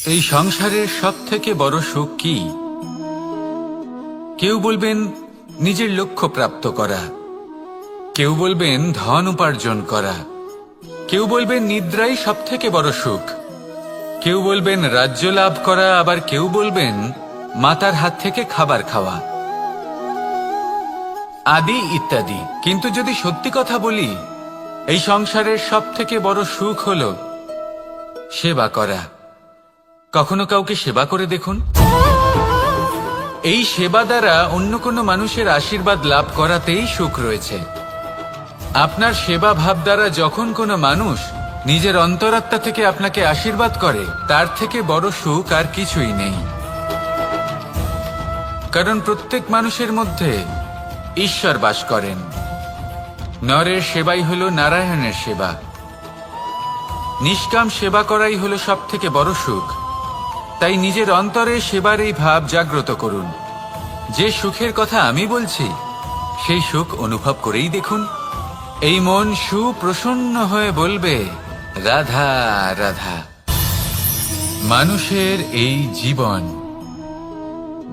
এই সংসারের সব থেকে বড় সুখ কি? কেউ বলবেন নিজের লক্ষ্য প্রাপ্ত করা, কেউ বলবেন ধন উপার্জন করা, কেউ বলবেন নিদ্রাই সব থেকে বড় সুখ, কেউ বলবেন রাজ্য লাভ করা, আবার কেউ বলবেন মাতার হাত থেকে খাবার খাওয়া, আদি ইত্যাদি। কিন্তু যদি সত্যি কথা বলি, এই সংসারের সব থেকে বড় সুখ হল সেবা করা। কখনো কাউকে সেবা করে দেখুন। এই সেবা দ্বারা অন্য কোনো মানুষের আশীর্বাদ লাভ করাতেই সুখ রয়েছে। আপনার সেবা ভাব দ্বারা যখন কোনো মানুষ নিজের অন্তরাত্মা থেকে আপনাকে আশীর্বাদ করে, তার থেকে বড় সুখ আর কিছুই নেই। কারণ প্রত্যেক মানুষের মধ্যে ঈশ্বর বাস করেন। নরের সেবাই হল নারায়ণের সেবা। নিষ্কাম সেবা করাই হল সব থেকে বড় সুখ। তাই নিজের অন্তরে সেবার এই ভাব জাগ্রত করুন। যে সুখের কথা আমি বলছি, সেই সুখ অনুভব করেই দেখুন। এই মন সুপ্রসন্ন হয়ে বলবে, রাধা রাধা। মানুষের এই জীবন,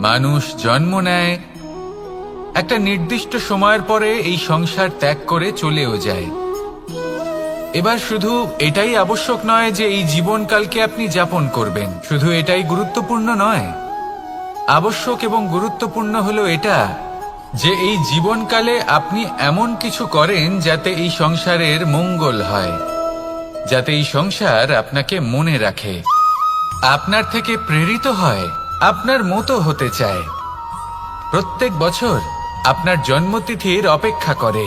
মানুষ জন্ম নেয়, একটা নির্দিষ্ট সময়ের পরে এই সংসার ত্যাগ করে চলেও যায়। এবার শুধু এটাই আবশ্যক নয় যে এই জীবনকালকে আপনি যাপন করবেন, শুধু এটাই গুরুত্বপূর্ণ নয়। আবশ্যক এবং গুরুত্বপূর্ণ হলো এটা যে এই জীবনকালে আপনি এমন কিছু করেন যাতে এই সংসারের মঙ্গল হয়, যাতে এই সংসার আপনাকে মনে রাখে, আপনার থেকে প্রেরিত হয়, আপনার মতো হতে চায়, প্রত্যেক বছর আপনার জন্মতিথির অপেক্ষা করে,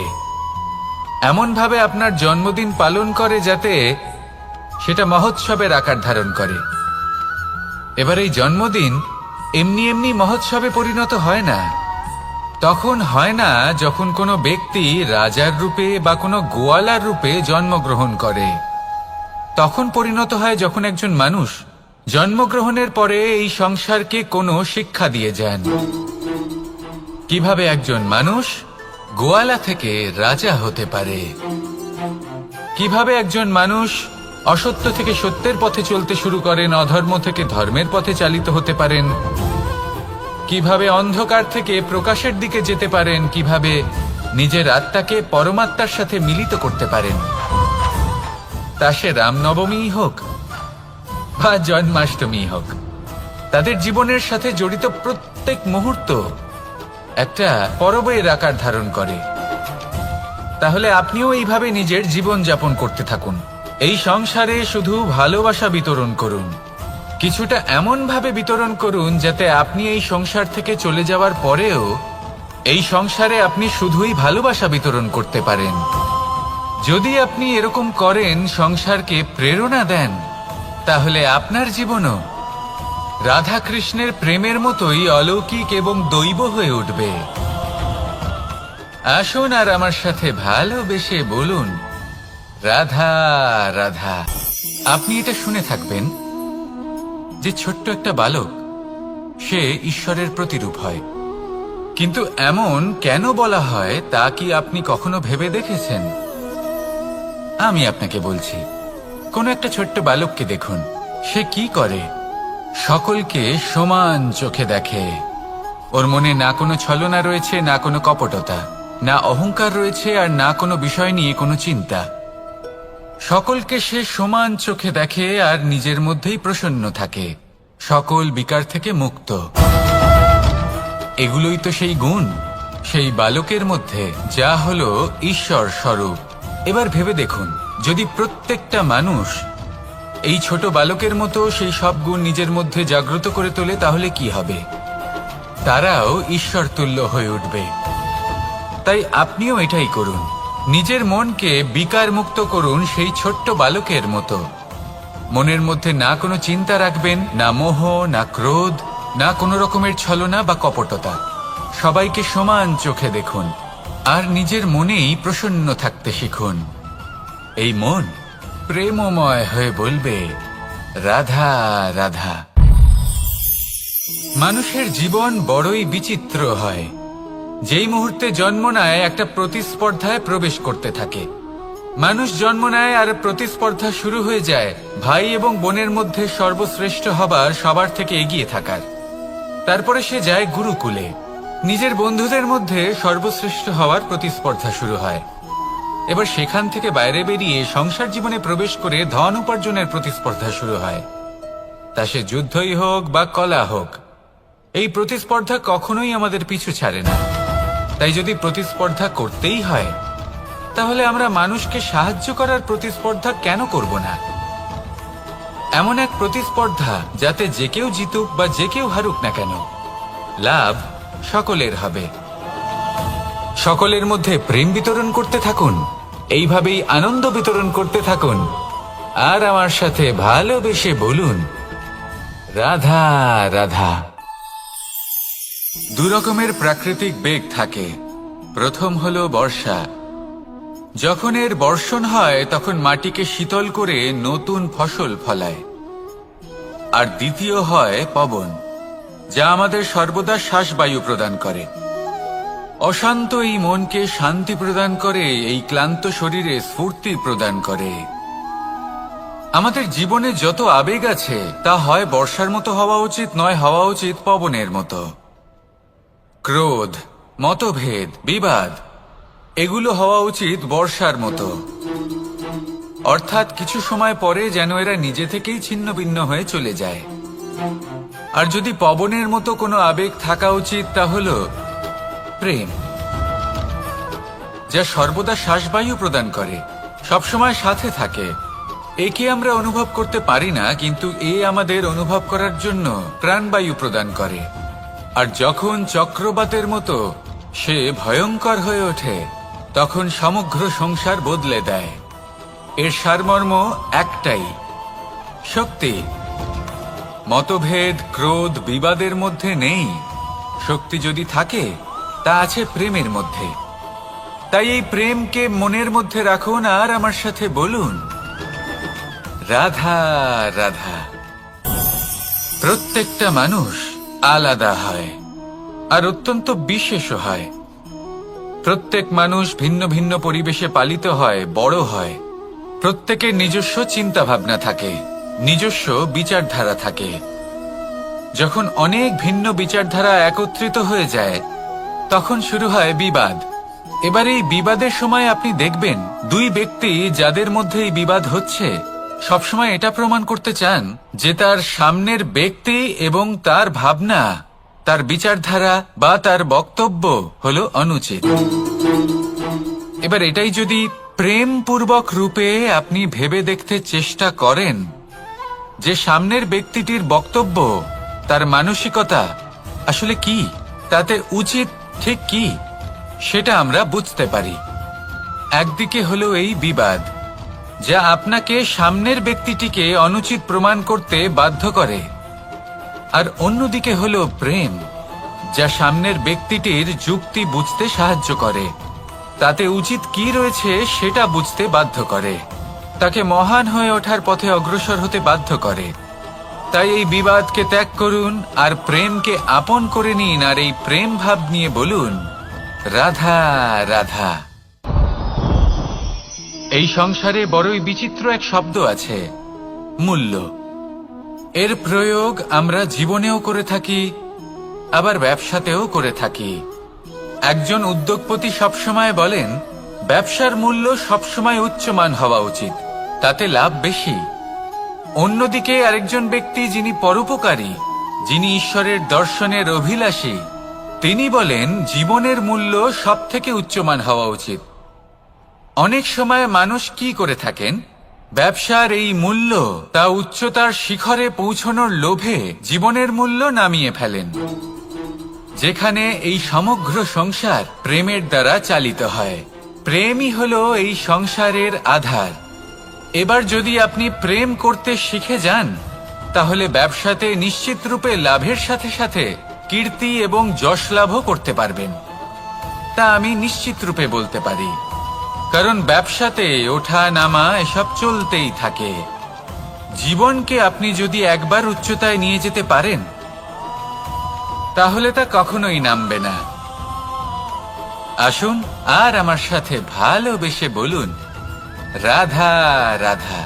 এমনভাবে আপনার জন্মদিন পালন করে যাতে সেটা মহোৎসবের আকার ধারণ করে। এবার এই জন্মদিন এমনি এমনি মহোৎসবে পরিণত হয় না। তখন হয় না যখন কোনো ব্যক্তি রাজার রূপে বা কোনো গোয়ালার রূপে জন্মগ্রহণ করে। তখন পরিণত হয় যখন একজন মানুষ জন্মগ্রহণের পরে এই সংসারকে কোনো শিক্ষা দিয়ে যান। কিভাবে একজন মানুষ গোয়ালা থেকে রাজা হতে পারে, কিভাবে একজন মানুষ অসত্য থেকে সত্যের পথে চলতে শুরু করেন, অধর্ম থেকে ধর্মের পথে চালিত হতে পারেন, কিভাবে অন্ধকার থেকে প্রকাশের দিকে যেতে পারেন, কিভাবে নিজের আত্মাকে পরমাত্মার সাথে মিলিত করতে পারেন। তা সে রামনবমী হোক বা জন্মাষ্টমী হোক, তাদের জীবনের সাথে জড়িত প্রত্যেক মুহূর্ত একটা পরবের আকার ধারণ করে। তাহলে আপনিও এইভাবে নিজের জীবন যাপন করতে থাকুন। এই সংসারে শুধু ভালোবাসা বিতরণ করুন, কিছুটা এমন ভাবে বিতরণ করুন যাতে আপনি এই সংসার থেকে চলে যাওয়ার পরেও এই সংসারে আপনি শুধুই ভালোবাসা বিতরণ করতে পারেন। যদি আপনি এরকম করেন, সংসারকে প্রেরণা দেন, তাহলে আপনার জীবনও রাধা কৃষ্ণের প্রেমের মতোই অলৌকিক এবং দৈব হয়ে উঠবে। আসুন আর আমার সাথে ভালোবেসে বলুন, রাধা রাধা। আপনি এটা শুনে থাকবেন যে ছোট্ট একটা বালক, সে ঈশ্বরের প্রতিরূপ হয়। কিন্তু এমন কেন বলা হয় তা কি আপনি কখনো ভেবে দেখেছেন? আমি আপনাকে বলছি। কোন একটা ছোট্ট বালককে দেখুন, সে কি করে? সকলকে সমান চোখে দেখে। ওর মনে না কোনো ছলনা রয়েছে, না কোনো কপটতা, না অহংকার রয়েছে, আর না কোনো বিষয় নিয়ে কোনো চিন্তা। সকলকে সে সমান চোখে দেখে আর নিজের মধ্যেই প্রসন্ন থাকে, সকল বিকার থেকে মুক্ত। এগুলোই তো সেই গুণ সেই বালকের মধ্যে, যা হলো ঈশ্বর স্বরূপ। এবার ভেবে দেখুন, যদি প্রত্যেকটা মানুষ এই ছোট বালকের মতো সেই সব গুণ নিজের মধ্যে জাগ্রত করে তোলে, তাহলে কি হবে? তারাও ঈশ্বর তুল্য হয়ে উঠবে। তাই আপনিও এটাই করুন, নিজের মনকে বিকার মুক্ত করুন সেই ছোট্ট বালকের মতো। মনের মধ্যে না কোনো চিন্তা রাখবেন, না মোহ, না ক্রোধ, না কোনো রকমের ছলনা বা কপটতা। সবাইকে সমান চোখে দেখুন আর নিজের মনেই প্রসন্ন থাকতে শিখুন। এই মন প্রেমময় হয়ে বলবে, রাধা রাধা। মানুষের জীবন বড়ই বিচিত্র হয়। যেই মুহূর্তে জন্ম নেয়, একটা প্রতিস্পর্ধায় প্রবেশ করতে থাকে। মানুষ জন্ম নেয় আর প্রতিস্পর্ধা শুরু হয়ে যায় ভাই এবং বোনের মধ্যে সর্বশ্রেষ্ঠ হবার, সবার থেকে এগিয়ে থাকার। তারপরে সে যায় গুরুকুলে। নিজের বন্ধুদের মধ্যে সর্বশ্রেষ্ঠ হওয়ার প্রতিস্পর্ধা শুরু হয়। এবার সেখান থেকে বাইরে বেরিয়ে সংসার জীবনে প্রবেশ করে ধন উপার্জনের প্রতিস্পর্ধা শুরু হয়। তা সে যুদ্ধই হোক বা কলা হোক, এই প্রতিস্পর্ধা কখনোই আমাদের পিছু ছাড়ে না। তাই যদি প্রতিস্পর্ধা করতেই হয়, তাহলে আমরা মানুষকে সাহায্য করার প্রতিস্পর্ধা কেন করব না? এমন এক প্রতিস্পর্ধা যাতে যে কেউ জিতুক বা যে কেউ হারুক না কেন, লাভ সকলের হবে। সকলের মধ্যে প্রেম বিতরণ করতে থাকুন, এইভাবেই আনন্দ বিতরণ করতে থাকুন, আর আমার সাথে ভালোবেসে বলুন, রাধা রাধা। দু রকমের প্রাকৃতিক বেগ থাকে। প্রথম হলো বর্ষা। যখন এর বর্ষণ হয় তখন মাটিকে শীতল করে নতুন ফসল ফলায়। আর দ্বিতীয় হয় পবন, যা আমাদের সর্বদা শ্বাসবায়ু প্রদান করে। অশান্ত এই মনকে শান্তি প্রদান করে, এই ক্লান্ত শরীরে স্ফূর্তি প্রদান করে। আমাদের জীবনে যত আবেগ আছে তা হয় বর্ষার মতো হওয়া উচিত, নয় হওয়া উচিত পবনের মতো। ক্রোধ, মতভেদ, বিবাদ, এগুলো হওয়া উচিত বর্ষার মতো। অর্থাৎ কিছু সময় পরে যেন এরা নিজে থেকেই ছিন্ন ভিন্ন হয়ে চলে যায়। আর যদি পবনের মতো কোনো আবেগ থাকা উচিত, তা হলো প্রেম, যা সর্বদা শ্বাসবায়ু প্রদান করে, সবসময় সাথে থাকে। একে আমরা অনুভব করতে পারি না, কিন্তু এ আমাদের অনুভব করার জন্য প্রাণবায়ু প্রদান করে। আর যখন চক্রবাতের মতো সে ভয়ঙ্কর হয়ে ওঠে, তখন সমগ্র সংসার বদলে দেয়। এর সারমর্ম একটাই, শক্তি। মতভেদ, ক্রোধ, বিবাদের মধ্যে নেই। শক্তি যদি থাকে, তা আছে প্রেমের মধ্যে। তাই এই প্রেমকে মনের মধ্যে রাখুন আর আমার সাথে বলুন, রাধা রাধা। প্রত্যেকটা মানুষ আলাদা হয় আর অত্যন্ত বিশেষও হয়। প্রত্যেক মানুষ ভিন্ন ভিন্ন পরিবেশে পালিত হয়, বড় হয়। প্রত্যেকের নিজস্ব চিন্তা ভাবনা থাকে, নিজস্ব বিচারধারা থাকে। যখন অনেক ভিন্ন বিচারধারা একত্রিত হয়ে যায়, তখন শুরু হয় বিবাদ। এবার এই বিবাদের সময় আপনি দেখবেন, দুই ব্যক্তি যাদের মধ্যে এই বিবাদ হচ্ছে, সবসময় এটা প্রমাণ করতে চান যে তার সামনের ব্যক্তি এবং তার ভাবনা, তার বিচারধারা বা তার বক্তব্য হলো অনুচিত। এবার এটাই যদি প্রেমপূর্বক রূপে আপনি ভেবে দেখতে চেষ্টা করেন যে সামনের ব্যক্তিটির বক্তব্য, তার মানসিকতা আসলে কি, তাতে উচিত ঠিক কি, সেটা আমরা বুঝতে পারি। একদিকে হলো এই বিবাদ, যা আপনাকে সামনের ব্যক্তিটিকে অনুচিত প্রমাণ করতে বাধ্য করে। আর অন্যদিকে হলো প্রেম, যা সামনের ব্যক্তিটির যুক্তি বুঝতে সাহায্য করে, তাতে উচিত কি রয়েছে সেটা বুঝতে বাধ্য করে, তাকে মহান হয়ে ওঠার পথে অগ্রসর হতে বাধ্য করে। তাই এই বিবাদকে ত্যাগ করুন আর প্রেমকে আপন করে নিন, আর এই প্রেম ভাব নিয়ে বলুন, রাধা রাধা। এই সংসারে বড়ই বিচিত্র এক শব্দ আছে, মূল্য। এর প্রয়োগ আমরা জীবনেও করে থাকি, আবার ব্যবসাতেও করে থাকি। একজন উদ্যোগপতি সবসময় বলেন, ব্যবসার মূল্য সবসময় উচ্চমান হওয়া উচিত, তাতে লাভ বেশি। অন্যদিকে আরেকজন ব্যক্তি যিনি পরোপকারী, যিনি ঈশ্বরের দর্শনের অভিলাষী, তিনি বলেন জীবনের মূল্য সব থেকে উচ্চমান হওয়া উচিত। অনেক সময় মানুষ কি করে থাকেন, ব্যবসার এই মূল্য, তা উচ্চতার শিখরে পৌঁছানোর লোভে জীবনের মূল্য নামিয়ে ফেলেন। যেখানে এই সমগ্র সংসার প্রেমের দ্বারা চালিত হয়। প্রেমই হলো এই সংসারের আধার। এবার যদি আপনি প্রেম করতে শিখে যান, তাহলে ব্যবসাতে নিশ্চিত রূপে লাভের সাথে সাথে কীর্তি এবং যশ লাভও করতে পারবেন। তা আমি নিশ্চিত রূপে বলতে পারি, কারণ ব্যবসাতে ওঠা নামা এসব চলতেই থাকে। জীবনকে আপনি যদি একবার উচ্চতায় নিয়ে যেতে পারেন, তাহলে তা কখনোই নামবে না। আসুন আর আমার সাথে ভালোবেসে বলুন, রাধা রাধা।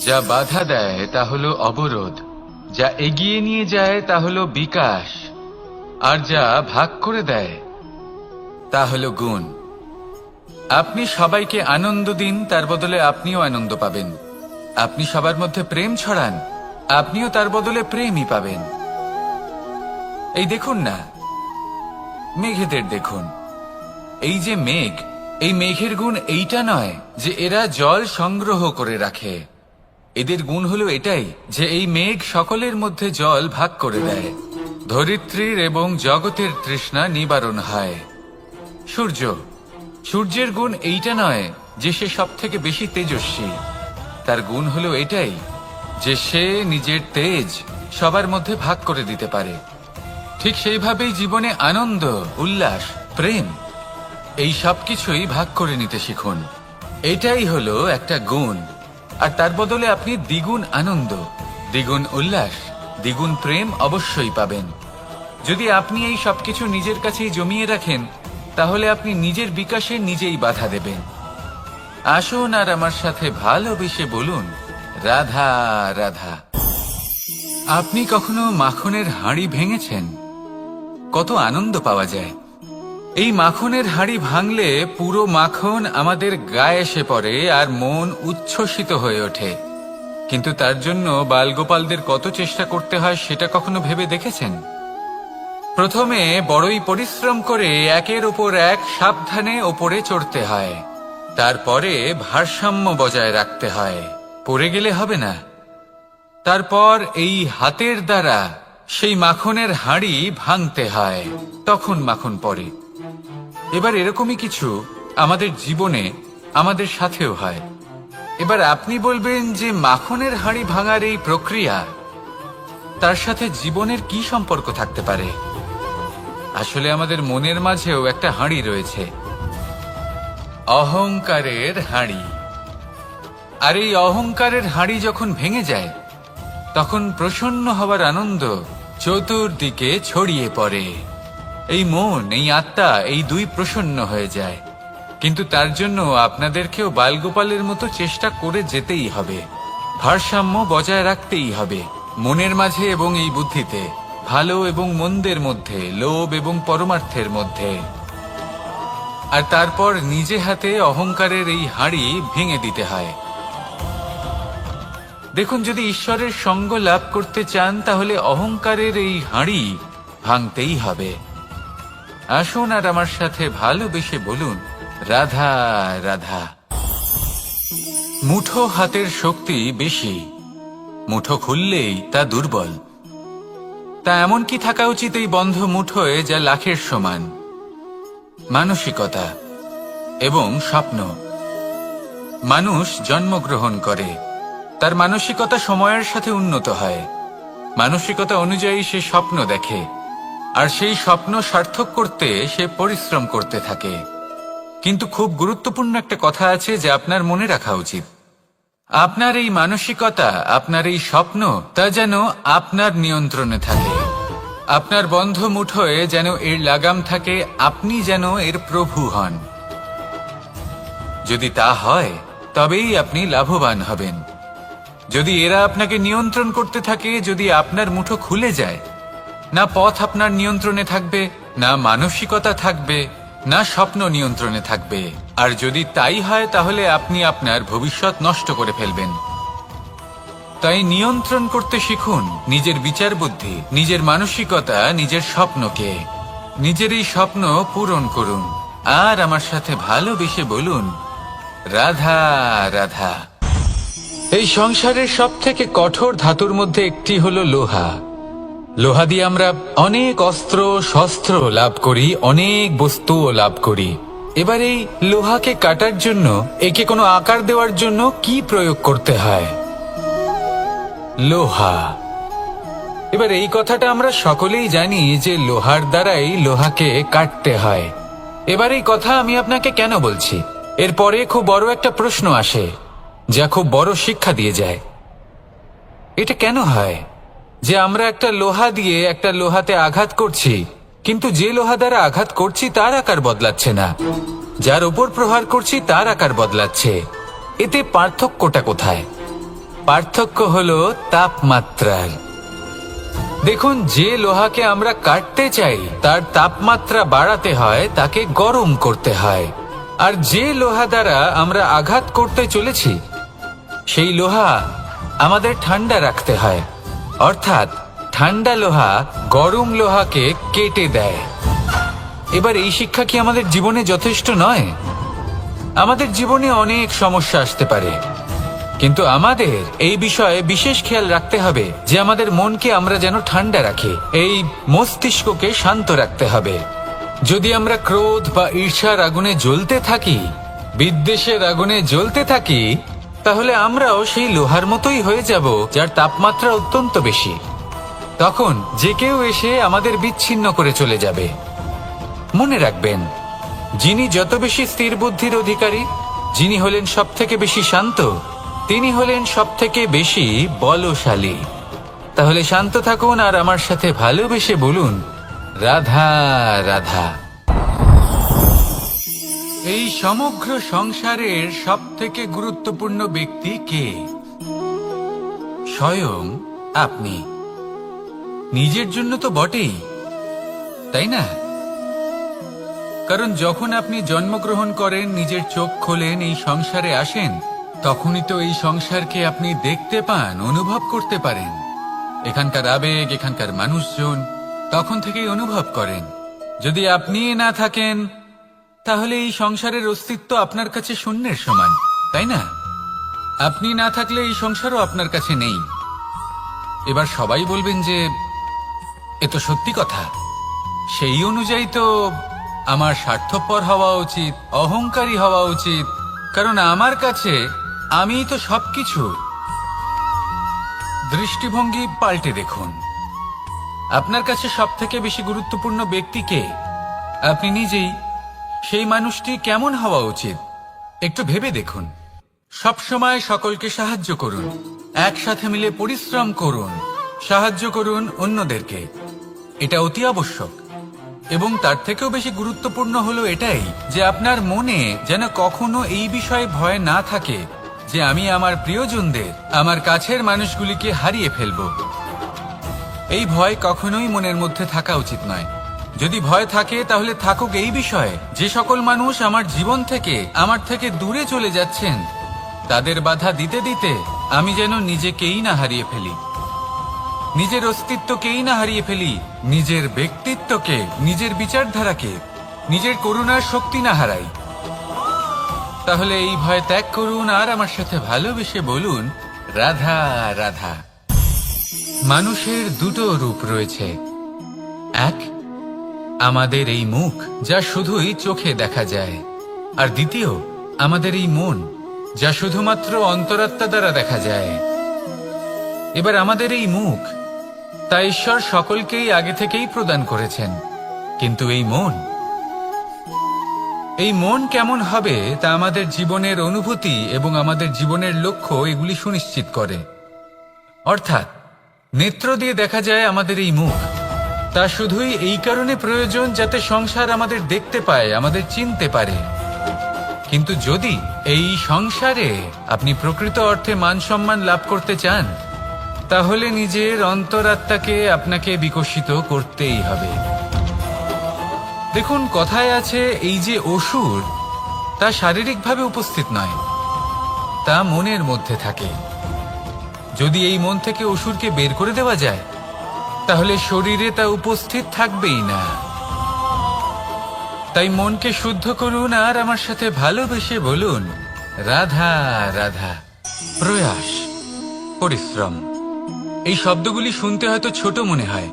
যা বাধা দেয় তা হলো অবরোধ, যা এগিয়ে নিয়ে যায় তা হলো বিকাশ, আর যা ভাগ করে দেয় তা হলো গুণ। আপনি সবাইকে আনন্দ দিন, তার বদলে আপনিও আনন্দ পাবেন। আপনি সবার মধ্যে প্রেম ছড়ান, আপনিও তার বদলে প্রেমই পাবেন। এই দেখুন না, মেঘেদের দেখুন। এই যে মেঘ, এই মেঘের গুণ এইটা নয় যে এরা জল সংগ্রহ করে রাখে। এদের গুণ হলো এটাই যে এই মেঘ সকলের মধ্যে জল ভাগ করে দেয়। ধরিত্রীর এবং জগতের তৃষ্ণা নিবারণ হয়। সূর্য, সূর্যের গুণ এইটা নয় যে সে সব থেকে বেশি তেজস্বী। তার গুণ হলো এটাই যে সে নিজের তেজ সবার মধ্যে ভাগ করে দিতে পারে। ঠিক সেইভাবেই জীবনে আনন্দ, উল্লাস, প্রেম এই সব কিছুই ভাগ করে নিতে শিখুন। এটাই হলো একটা গুণ। আর তার বদলে আপনি দ্বিগুণ আনন্দ, দ্বিগুণ উল্লাস, দ্বিগুণ প্রেম অবশ্যই পাবেন। যদি আপনি এই সবকিছু নিজের কাছেই জমিয়ে রাখেন, তাহলে আপনি নিজের বিকাশে নিজেই বাধা দেবেন। আসুন আর আমার সাথে ভালোবেসে বলুন, রাধা রাধা। আপনি কখনো মাখনের হাঁড়ি ভেঙেছেন? কত আনন্দ পাওয়া যায়। এই মাখনের হাঁড়ি ভাঙলে পুরো মাখন আমাদের গায়ে এসে পড়ে আর মন উচ্ছ্বসিত হয়ে ওঠে। কিন্তু তার জন্য বালগোপালদের কত চেষ্টা করতে হয় সেটা কখনো ভেবে দেখেছেন? প্রথমে বড়ই পরিশ্রম করে একের উপর এক সাবধানে ওপরে চড়তে হয়। তারপরে ভারসাম্য বজায় রাখতে হয়, পড়ে গেলে হবে না। তারপর এই হাতের দ্বারা সেই মাখনের হাঁড়ি ভাঙতে হয়, তখন মাখন পড়ে। এবার এরকমই কিছু আমাদের জীবনে আমাদের সাথেও হয়। এবার আপনি বলবেন যে মাখনের হাঁড়ি ভাঙার এই প্রক্রিয়া, তার সাথে জীবনের কি সম্পর্ক থাকতে পারে? আসলে আমাদের মনের মাঝেও একটা হাঁড়ি রয়েছে, অহংকারের হাঁড়ি। আর এই অহংকারের হাঁড়ি যখন ভেঙে যায়, তখন প্রসন্ন হবার আনন্দ চতুর্দিকে ছড়িয়ে পড়ে। এই মন, এই আত্মা, এই দুই প্রসন্ন হয়ে যায়। কিন্তু তার জন্য আপনাদেরকেও বালগোপালের মতো চেষ্টা করে যেতেই হবে। ভারসাম্য বজায় রাখতেই হবে মনের মাঝে এবং এই বুদ্ধিতে, ভালো এবং মন্দের মধ্যে, লোভ এবং পরমার্থের মধ্যে। আর তারপর নিজে হাতে অহংকারের এই হাঁড়ি ভেঙে দিতে হয়। দেখুন, যদি ঈশ্বরের সঙ্গ লাভ করতে চান, তাহলে অহংকারের এই হাঁড়ি ভাঙতেই হবে। আসুন আর আমার সাথে ভালোবেসে বলুন, রাধা রাধা। মুঠো হাতের শক্তি বেশি, মুঠো খুললেই তা দুর্বল। তা এমন কি থাকা উচিত এই বন্ধ মুঠোয় যা লাখের সমান? মানসিকতা এবং স্বপ্ন। মানুষ জন্মগ্রহণ করে, তার মানসিকতা সময়ের সাথে উন্নত হয়। মানসিকতা অনুযায়ী সে স্বপ্ন দেখে, আর সেই স্বপ্ন সার্থক করতে সে পরিশ্রম করতে থাকে। কিন্তু খুব গুরুত্বপূর্ণ একটা কথা আছে যা আপনার মনে রাখা উচিত। আপনার এই মানসিকতা, আপনার এই স্বপ্ন, তা যেন আপনার নিয়ন্ত্রণে থাকে। আপনার বন্ধ মুঠোয় যেন এর লাগাম থাকে, আপনি যেন এর প্রভু হন। যদি তা হয়, তবেই আপনি লাভবান হবেন। যদি এরা আপনাকে নিয়ন্ত্রণ করতে থাকে, যদি আপনার মুঠো খুলে যায়, না পথ আপনার নিয়ন্ত্রণে থাকবে, না মানসিকতা থাকবে, না স্বপ্ন নিয়ন্ত্রণে থাকবে। আর যদি তাই হয়, তাহলে আপনি আপনার ভবিষ্যৎ নষ্ট করে ফেলবেন। তাই নিয়ন্ত্রণ করতে শিখুন নিজের বিচার বুদ্ধি, নিজের মানসিকতা, নিজের স্বপ্নকে। নিজের এই স্বপ্ন পূরণ করুন আর আমার সাথে ভালোবেসে বলুন, রাধা রাধা। এই সংসারের সব থেকে কঠোর ধাতুর মধ্যে একটি হলো লোহা। লোহা দিয়ে আমরা অনেক অস্ত্র শস্ত্র লাভ করি, অনেক বস্তুও লাভ করি। এবার এই লোহাকে কাটার জন্য, একে কোনো আকার দেওয়ার জন্য কি প্রয়োগ করতে হয়? লোহা। এবার এই কথাটা আমরা সকলেই জানি যে লোহার দ্বারাই লোহাকে কাটতে হয়। এবার এই কথা আমি আপনাকে কেন বলছি? এরপরে খুব বড় একটা প্রশ্ন আসে, যা খুব বড় শিক্ষা দিয়ে যায়। এটা কেন হয় যে আমরা একটা লোহা দিয়ে একটা লোহাতে আঘাত করছি, কিন্তু যে লোহা দ্বারা আঘাত করছি তার আকার বদলাচ্ছে না? যার ওপর প্রহার করছি তার আকার বদলাচ্ছে। এতে পার্থক্যটা কোথায়? পার্থক্য হলো তাপমাত্রার। দেখুন, যে লোহাকে আমরা কাটতে চাই তার তাপমাত্রা বাড়াতে হয়, তাকে গরম করতে হয়। আর যে লোহা দ্বারা আমরা আঘাত করতে চলেছি সেই লোহা আমাদের ঠান্ডা রাখতে হয়। অর্থাৎ ঠান্ডা লোহা গরম লোহাকে কেটে দেয়। এবার এই শিক্ষা কি আমাদের জীবনে যথেষ্ট নয়? আমাদের জীবনে অনেক সমস্যা আসতে পারে, কিন্তু আমাদের এই বিষয়ে বিশেষ খেয়াল রাখতে হবে যে আমাদের মনকে আমরা যেন ঠান্ডা রাখি, এই মস্তিষ্ককে শান্ত রাখতে হবে। যদি আমরা ক্রোধ বা ঈর্ষার আগুনে জ্বলতে থাকি, বিদ্বেষের আগুনে জ্বলতে থাকি, তাহলে আমরাও সেই লোহার মতোই হয়ে যাব যার তাপমাত্রা অত্যন্ত বেশি। তখন যে কেউ এসে আমাদের বিচ্ছিন্ন করে চলে যাবে। মনে রাখবেন, যিনি যত বেশি স্থির বুদ্ধির অধিকারী, যিনি হলেন সব থেকে বেশি শান্ত, তিনি হলেন সব থেকে বেশি বলশালী। তাহলে শান্ত থাকুন আর আমার সাথে ভালোবেসে বলুন, রাধা রাধা। এই সমগ্র সংসারের সব থেকে গুরুত্বপূর্ণ ব্যক্তি কে? স্বয়ং আপনি। নিজের জন্য তো বটেই, তাই না? কারণ যখন আপনি জন্মগ্রহণ করেন, নিজের চোখ খোলেন, এই সংসারে আসেন, তখনই তো এই সংসারকে আপনি দেখতে পান, অনুভব করতে পারেন। এখানকার আবেগ, এখানকার মানুষজন তখন থেকেই অনুভব করেন। যদি আপনি না থাকেন, তাহলে এই সংসারের অস্তিত্ব আপনার কাছে শূন্যের সমান, তাই না? আপনি না থাকলে এই সংসারও আপনার কাছে নেই। এবার সবাই বলবেন যে এ তো সত্যি কথা, সেই অনুযায়ী তো আমার স্বার্থপর হওয়া উচিত, অহংকারী হওয়া উচিত, কারণ আমার কাছে আমিই তো সবকিছু। দৃষ্টিভঙ্গি পাল্টে দেখুন। আপনার কাছে সব থেকে বেশি গুরুত্বপূর্ণ ব্যক্তি কে? আপনি নিজেই। সেই মানুষটি কেমন হওয়া উচিত একটু ভেবে দেখুন। সবসময় সকলকে সাহায্য করুন, একসাথে মিলে পরিশ্রম করুন, সাহায্য করুন অন্যদেরকে। এটা অতি আবশ্যক। এবং তার থেকেও বেশি গুরুত্বপূর্ণ হলো এটাই যে আপনার মনে যেন কখনো এই বিষয়ে ভয় না থাকে যে আমি আমার প্রিয়জনদের, আমার কাছের মানুষগুলিকে হারিয়ে ফেলব। এই ভয় কখনোই মনের মধ্যে থাকা উচিত নয়। যদি ভয় থাকে তাহলে থাকুক এই বিষয়ে যে সকল মানুষ আমার জীবন থেকে, আমার থেকে দূরে চলে যাচ্ছেন, তাদের বাধা দিতে দিতে আমি যেন নিজেকেই না হারিয়ে ফেলি, নিজের অস্তিত্বকেই না হারিয়ে ফেলি, নিজের ব্যক্তিত্বকে, নিজের বিচারধারাকে, নিজের করুণার শক্তি না হারাই। তাহলে এই ভয় ত্যাগ করুন আর আমার সাথে ভালোবেসে বলুন, রাধা রাধা। মানুষের দুটো রূপ রয়েছে। এক, আমাদের এই মুখ, যা শুধুই চোখে দেখা যায়। আর দ্বিতীয়, আমাদের এই মন, যা শুধুমাত্র অন্তরাত্মা দ্বারা দেখা যায়। এবার আমাদের এই মুখ, তা ঈশ্বর সকলকেই আগে থেকেই প্রদান করেছেন। কিন্তু এই মন কেমন হবে তা আমাদের জীবনের অনুভূতি এবং আমাদের জীবনের লক্ষ্য এগুলি সুনিশ্চিত করে। অর্থাৎ নেত্র দিয়ে দেখা যায় আমাদের এই মুখ, তা শুধুই এই কারণে প্রয়োজন যাতে সংসার আমাদের দেখতে পায়, আমাদের চিনতে পারে। কিন্তু যদি এই সংসারে আপনি প্রকৃত অর্থে মান সম্মান লাভ করতে চান, তাহলে নিজের অন্তরাত্মাকে আপনাকে বিকশিত করতেই হবে। দেখুন, কথায় আছে এই যে অসুর, তা শারীরিকভাবে উপস্থিত নয়, তা মনের মধ্যে থাকে। যদি এই মন থেকে অসুরকে বের করে দেওয়া যায়, তাহলে শরীরে তা উপস্থিত থাকবেই না। তাই মনকে শুদ্ধ করুন আর আমার সাথে ভালোবেসে বলুন, রাধা রাধা। প্রয়াস, পরিশ্রম, এই শব্দগুলি শুনতে হয়তো ছোট মনে হয়,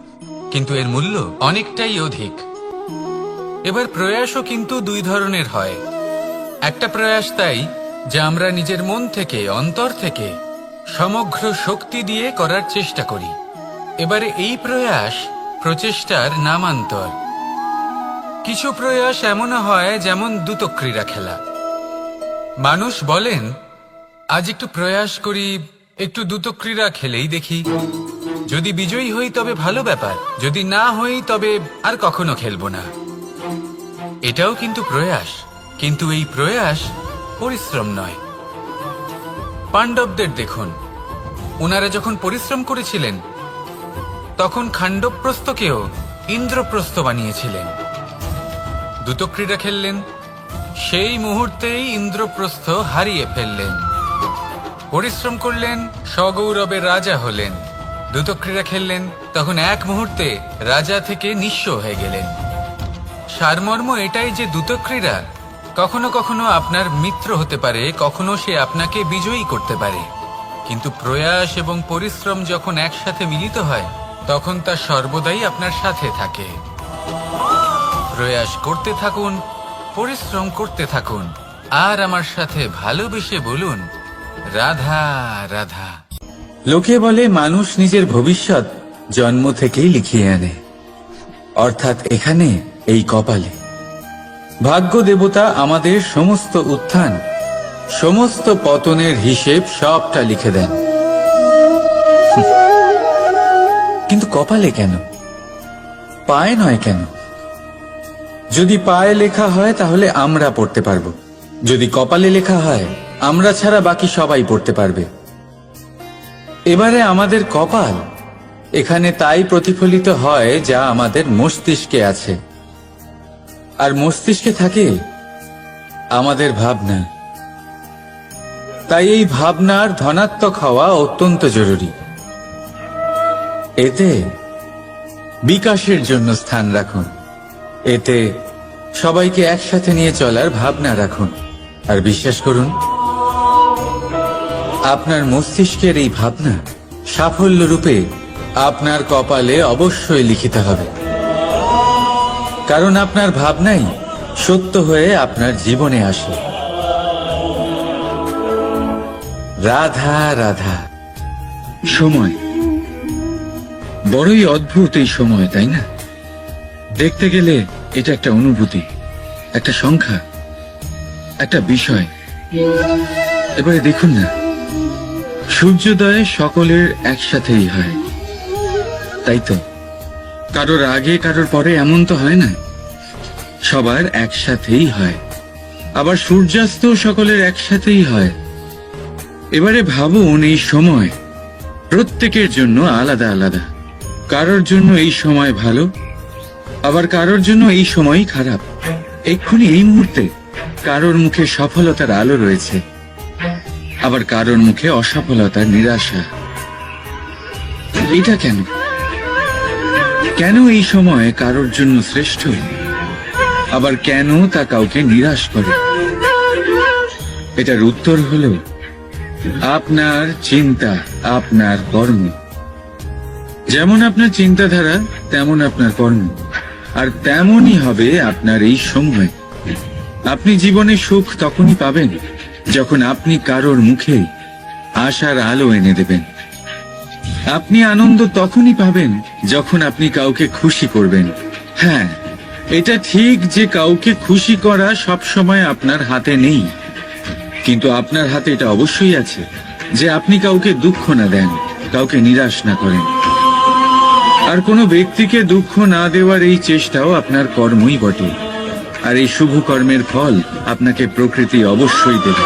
কিন্তু এর মূল্য অনেকটাই অধিক। এবার প্রয়াসও কিন্তু দুই ধরনের হয়। একটা প্রয়াস তাই যা আমরা নিজের মন থেকে, অন্তর থেকে সমগ্র শক্তি দিয়ে করার চেষ্টা করি। এবারে এই প্রয়াস প্রচেষ্টার নামান্তর। কিছু প্রয়াস এমনও হয় যেমন দ্রুতক্রীড়া খেলা। মানুষ বলেন, আজ একটু প্রয়াস করি, একটু দ্রুতক্রীড়া খেলেই দেখি, যদি বিজয়ী হই তবে ভালো ব্যাপার, যদি না হই তবে আর কখনো খেলবো না। এটাও কিন্তু প্রয়াস, কিন্তু এই প্রয়াস পরিশ্রম নয়। পাণ্ডবদের দেখুন, ওনারা যখন পরিশ্রম করেছিলেন তখন খাণ্ডবপ্রস্থকেও ইন্দ্রপ্রস্থ বানিয়েছিলেন। দ্যুতক্রীড়া খেললেন, সেই মুহূর্তেই ইন্দ্রপ্রস্থ হারিয়ে ফেললেন। পরিশ্রম করলেন, সগৌরবে রাজা হলেন। দ্যুতক্রীড়া খেললেন, তখন এক মুহূর্তে রাজা থেকে নিঃস্ব হয়ে গেলেন। সারমর্ম এটাই যে দ্যুতক্রীড়া কখনো কখনো আপনার মিত্র হতে পারে, কখনো সে আপনাকে বিজয়ী করতে পারে, কিন্তু প্রয়াস এবং পরিশ্রম যখন একসাথে মিলিত হয় তখন তা সর্বদাই আপনার সাথে থাকে। প্রয়াস করতে থাকুন, পরিশ্রম করতে থাকুন, আর আমার সাথে ভালোবেসে বলুন, রাধা রাধা। লোকে বলে মানুষ নিজের ভবিষ্যৎ জন্ম থেকেই লিখিয়ে আনে, অর্থাৎ এখানে এই কপালে। ভাগ্য দেবতা আমাদের সমস্ত উত্থান, সমস্ত পতনের হিসেব সবটা লিখে দেন। কিন্তু কপালে কেন, পায়ে নয় কেন? যদি পায়ে লেখা হয় তাহলে আমরা পড়তে পারবো, যদি কপালে লেখা হয় আমরা ছাড়া বাকি সবাই পড়তে পারবে। এবারে আমাদের কপাল এখানে তাই প্রতিফলিত হয় যা আমাদের মস্তিষ্কে আছে, আর মস্তিষ্কে থাকে আমাদের ভাবনা। তাই এই ভাবনার ধনাত্মক হওয়া অত্যন্ত জরুরি। এতে বিকাশের জন্য স্থান রাখুন, এতে সবাইকে একসাথে নিয়ে চলার ভাবনা রাখুন, আর বিশ্বাস করুন আপনার মস্তিষ্কের এই ভাবনা সাফল্য রূপে আপনার কপালে অবশ্যই লিখিত হবে, কারণ আপনার ভাবনাই সত্য হয়ে আপনার জীবনে আসে। রাধা রাধা। সময় বড়ই অদ্ভুত, এই সময়, তাই না? দেখতে গেলে এটা একটা অনুভূতি, একটা সংখ্যা, একটা বিষয়। এবারে দেখুন না, সূর্যোদয় সকলের একসাথেই হয়, তাই তো? কারোর আগে কারোর পরে এমন তো হয় না, সবার একসাথেই হয়। আবার সূর্যাস্ত সকলের একসাথেই হয়। এবারে ভাবুন, এই সময় প্রত্যেকের জন্য আলাদা আলাদা। কারোর জন্য এই সময় ভালো, আবার কারোর জন্য এই সময়ই খারাপ। এক্ষুনি এই মুহূর্তে কারোর মুখে সফলতার আলো রয়েছে, আবার কারোর মুখে অসফলতার নিরাশা। এটা কেন? কেন এই সময় কারোর জন্য শ্রেষ্ঠ, আবার কেন তা কাউকে নিরাশ করে? এটার উত্তর হলো আপনার চিন্তা, আপনার কর্ম। যেমন আপনার চিন্তাধারা তেমন আপনার কর্ম, আর তেমনই হবে আপনার এই সময়। আপনি জীবনে সুখ তখনই পাবেন যখন আপনি কারোর মুখে আশার আলো এনে দেবেন। আপনি আনন্দ তখনই পাবেন যখন আপনি কাউকে খুশি করবেন। হ্যাঁ, এটা ঠিক যে কাউকে খুশি করা সব সময় আপনার হাতে নেই, কিন্তু আপনার হাতে এটা অবশ্যই আছে যে আপনি কাউকে দুঃখ না দেন, কাউকে নিরাশ না করেন। আর কোনো ব্যক্তিকে দুঃখ না দেওয়ার এই চেষ্টাও আপনার কর্মই বটে, আর এই শুভ কর্মের ফল আপনাকে প্রকৃতি অবশ্যই দেবে।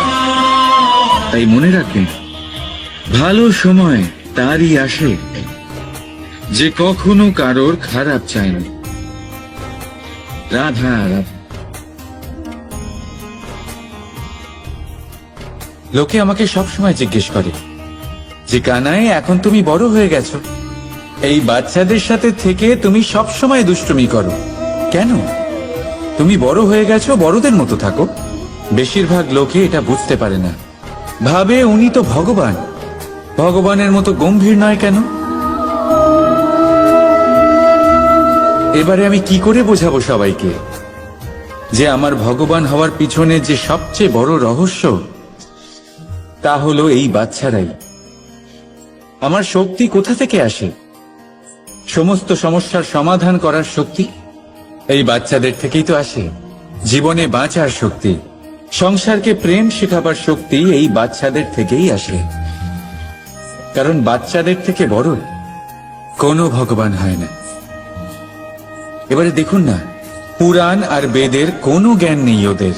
তাই মনে রাখবেন, ভালো সময় তারই আসে যে কখনো কারোর খারাপ চায় না। রাধা রাধা। লোকে আমাকে সবসময় জিজ্ঞেস করে যে কানাই, এখন তুমি বড় হয়ে গেছো, এই বাচ্চাদের সাথে থেকে তুমি সবসময় দুষ্টুমি করো কেন? তুমি বড় হয়ে গেছো, বড়দের মতো থাকো। বেশিরভাগ লোকে এটা বুঝতে পারে না, ভাবে উনি তো ভগবান, ভগবানের মতো গম্ভীর নয় কেন? এবারে আমি কি করে বোঝাবো সবাইকে যে আমার ভগবান হওয়ার পিছনে যে সবচেয়ে বড় রহস্য, তা হলো এই বাচ্চারাই। আমার শক্তি কোথা থেকে আসে? সমস্ত সমস্যার সমাধান করার শক্তি এই বাচ্চাদের থেকেই তো আসে। জীবনে বাঁচার শক্তি, সংসারকে প্রেম শেখাবার শক্তি এই বাচ্চাদের থেকেই আসে, কারণ বাচ্চাদের থেকে বড় কোনো ভগবান হয় না। এবারে দেখুন না, পুরাণ আর বেদের কোনো জ্ঞান নেই ওদের,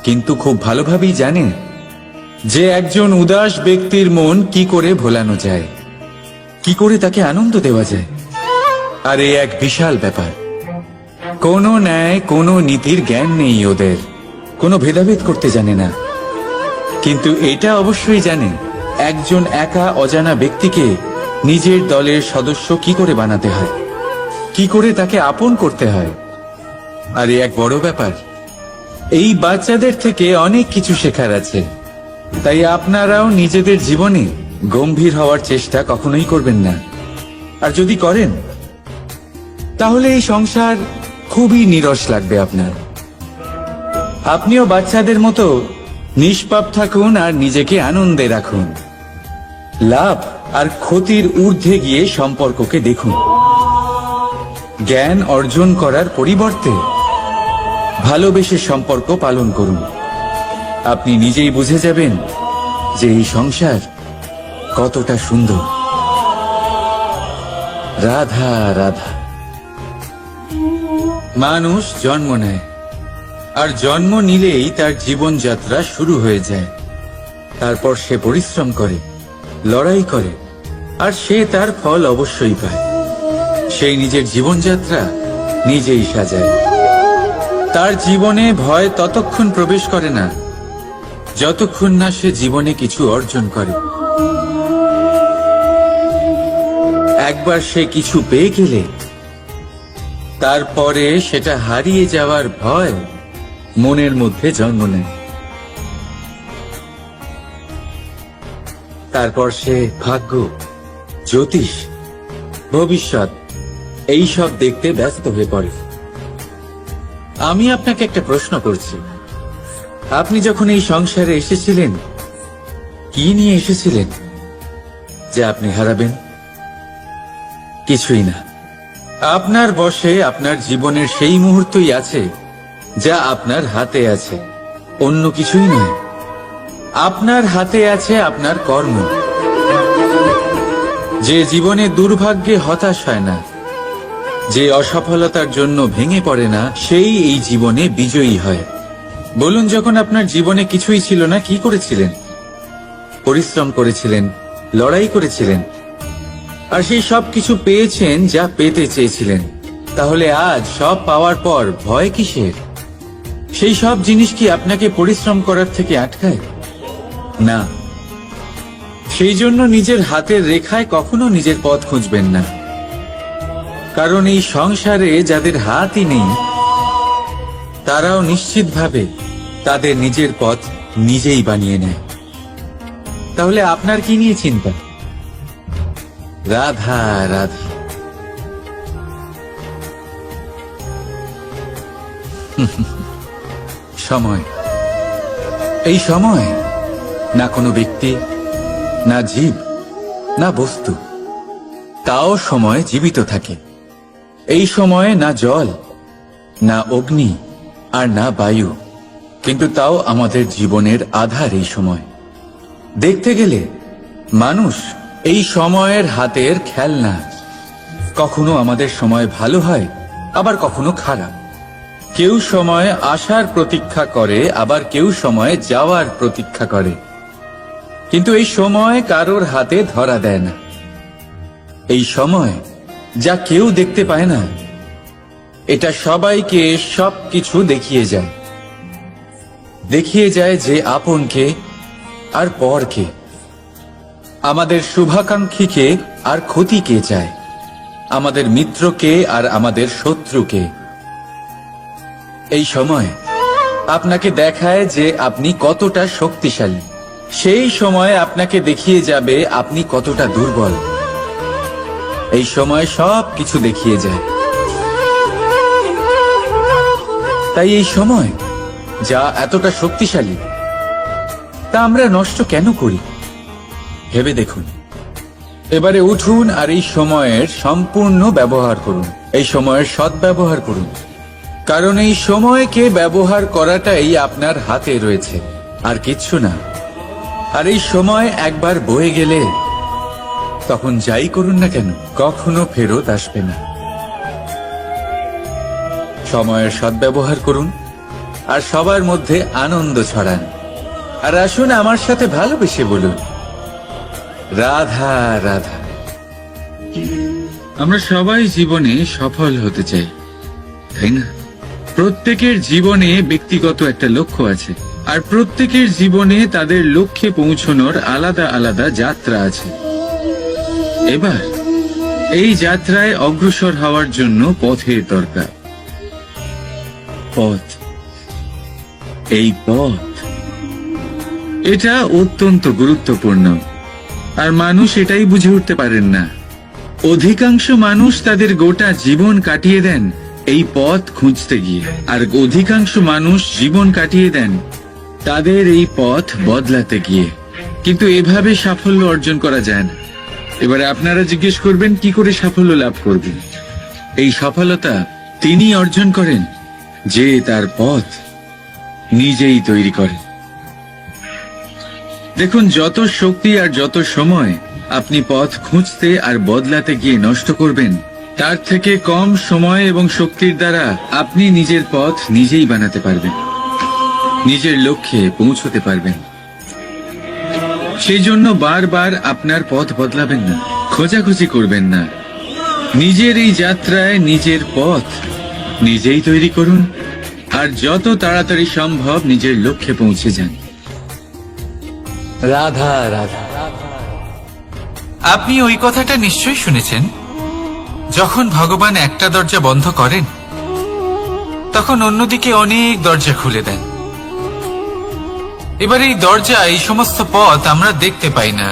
কিন্তু খুব ভালোভাবেই জানে যে একজন উদাস ব্যক্তির মন কি করে ভোলানো যায়, কি করে তাকে আনন্দ দেওয়া যায়। আর এ এক বিশাল ব্যাপার। কোনো ন্যায়, কোনো নীতির জ্ঞান নেই ওদের, কোনো ভেদাভেদ করতে জানে না। কিন্তু এটা অবশ্যই জানে একজন একা অজানা ব্যক্তিকে নিজের দলের সদস্য কি করে বানাতে হয়, কি করে তাকে আপন করতে হয়। আর এ এক বড় ব্যাপার। এই বাচ্চাদের থেকে অনেক কিছু শেখার আছে। তাই আপনারাও নিজেদের জীবনে গম্ভীর হওয়ার চেষ্টা কখনোই করবেন না। আর যদি করেন তাহলে এই সংসার খুবই নীরস লাগবে আপনার। আপনিও বাচ্চাদের মতো নিষ্পাপ থাকুন আর নিজেকে আনন্দে রাখুন। লাভ আর ক্ষতির ঊর্ধ্বে গিয়ে সম্পর্ককে দেখুন। জ্ঞান অর্জন করার পরিবর্তে ভালোবেসে সম্পর্ক পালন করুন। আপনি নিজেই বুঝে যাবেন যে এই সংসার কতটা সুন্দর। রাধা রাধা। মানুষ জন্ম নেয়, আর জন্ম নিলেই তার জীবনযাত্রা শুরু হয়ে যায়। তারপর সে পরিশ্রম করে, লড়াই করে, আর সে তার ফল অবশ্যই পায়। সেই নিজের জীবনযাত্রা নিজেই সাজায়। তার জীবনে ভয় ততক্ষণ প্রবেশ করে না যতক্ষণ না সে জীবনে কিছু অর্জন করে। একবার সে কিছু পেয়ে গেলে তারপরে সেটা হারিয়ে যাওয়ার ভয় মনের মধ্যে জন্ম নেয়। তারপর সে ভাগ্য, জ্যোতিষ, ভবিষ্যৎ এইসব দেখতে ব্যস্ত হয়ে পড়ে। আমি আপনাকে একটা প্রশ্ন করছি। আপনি যখন এই সংসারে এসেছিলেন, কি নিয়ে এসেছিলেন যে আপনি হারাবেন? কিছুই না। আপনার বশে আপনার জীবনের সেই মুহূর্তই আছে যা আপনার হাতে আছে, অন্য কিছুই নয়। আপনার হাতে আছে আপনার কর্ম। যে জীবনে দুর্ভাগ্যে হতাশ হয় না, যে অসফলতার জন্য ভেঙে পড়ে না, সেই এই জীবনে বিজয়ী হয়। বলুন, যখন আপনার জীবনে কিছুই ছিল না, কি করেছিলেন? পরিশ্রম করেছিলেন, লড়াই করেছিলেন, আর সেই সব কিছু পেয়েছেন যা পেতে চেয়েছিলেন। তাহলে আজ সব পাওয়ার পর ভয় কিসের? সেই সব জিনিস কি আপনাকে পরিশ্রম করার থেকে আটকায়? না। সেই জন্য নিজের হাতের রেখায় কখনো নিজের পথ খুঁজবেন না। কারণ এই সংসারে যাদের হাতই নেই, তারাও নিশ্চিতভাবে তাদের নিজের পথ নিজেই বানিয়ে নেয়। তাহলে আপনার কি নিয়ে চিন্তা? রাধা রাধা। সময়, এই সময় না কোনো ব্যক্তি, না জীব, না বস্তু, তাও সময় জীবিত থাকে। এই সময়ে না জল, না অগ্নি, আর না বায়ু, কিন্তু তাও আমাদের জীবনের আধার এই সময়। দেখতে গেলে মানুষ এই সময়ের হাতের খেলনা। কখনো আমাদের সময় ভালো হয়, আবার কখনো খারাপ। কেউ সময় আসার প্রতীক্ষা করে, আবার কেউ সময় যাওয়ার প্রতীক্ষা করে। কিন্তু এই সময় কারোর হাতে ধরা দেয় না। এই সময় যা কেউ দেখতে পায় না, এটা সবাইকে সবকিছু দেখিয়ে যায়। দেখিয়ে যায় যে আপনকে আর পরকে, আমাদের শুভাকাঙ্ক্ষীকে আর ক্ষতিকে চায়, আমাদের মিত্রকে আর আমাদের শত্রুকে। এই সময় আপনাকে দেখায় যে আপনি কতটা শক্তিশালী। সেই সময় আপনাকে দেখিয়ে যাবে আপনি কতটা দুর্বল। এই সময় সব কিছু দেখিয়ে যায়। তাই এই সময় যা এতটা শক্তিশালী, তা আমরা নষ্ট কেন করি? ভেবে দেখুন। এবারে উঠুন আর এই সময়ের সম্পূর্ণ ব্যবহার করুন। এই সময়ের সদ্ব্যবহার করুন। কারণ এই সময়কে ব্যবহার করাটাই আপনার হাতে রয়েছে, আর কিচ্ছু না। আর এই সময় একবার বয়ে গেলে তখন যাই করুন না কেন, কখনো ফেরত আসবে না। সময়ের সদ্ব্যবহার করুন, আর সবার মধ্যে আনন্দ ছড়ান। আর আসুন আমার সাথে ভালোবেসে বলুন, রাধা রাধা। আমরা সবাই জীবনে সফল হতে চাই, তাই না? প্রত্যেকের জীবনে ব্যক্তিগত একটা লক্ষ্য আছে, আর প্রত্যেকের জীবনে তাদের লক্ষ্যে পৌঁছানোর আলাদা আলাদা যাত্রা আছে। এবার এই যাত্রায় অগ্রসর হওয়ার জন্য পথের দরকার। পথ, এই পথ, এটা অত্যন্ত গুরুত্বপূর্ণ। আর মানুষ এটাই বুঝে উঠতে পারেন না। অধিকাংশ মানুষ তাদের গোটা জীবন কাটিয়ে দেন এই পথ খুঁজতে গিয়ে, আর অধিকাংশ মানুষ জীবন কাটিয়ে দেন তাদের এই পথ বদলাতে গিয়ে। কিন্তু এভাবে সাফল্য অর্জন করা যায় না। এবারে আপনারা জিজ্ঞেস করবেন, কি করে সাফল্য লাভ করবেন? এই সফলতা তিনি অর্জন করেন যে তার পথ নিজেই তৈরি করেন। দেখুন, যত শক্তি আর যত সময় আপনি পথ খুঁজতে আর বদলাতে গিয়ে নষ্ট করবেন, তার থেকে কম সময় এবং শক্তির দ্বারা আপনি নিজের পথ নিজেই বানাতে পারবেন, নিজের লক্ষ্যে পৌঁছতে পারবেন। সেই জন্য বারবার আপনার পথ বদলাবেন না, খোঁজাখুঁজি করবেন না। নিজের এই যাত্রায় নিজের পথ নিজেই তৈরি করুন, আর যত তাড়াতাড়ি সম্ভব নিজের লক্ষ্যে পৌঁছে যান। রাধা রাধা। আপনি ওই কথাটা নিশ্চয়ই শুনেছেন, যখন ভগবান একটা দরজা বন্ধ করেন তখন অন্যদিকে অনেক দরজা খুলে দেন। এবার এই দরজা, এই সমস্ত পথ আমরা দেখতে পাই না,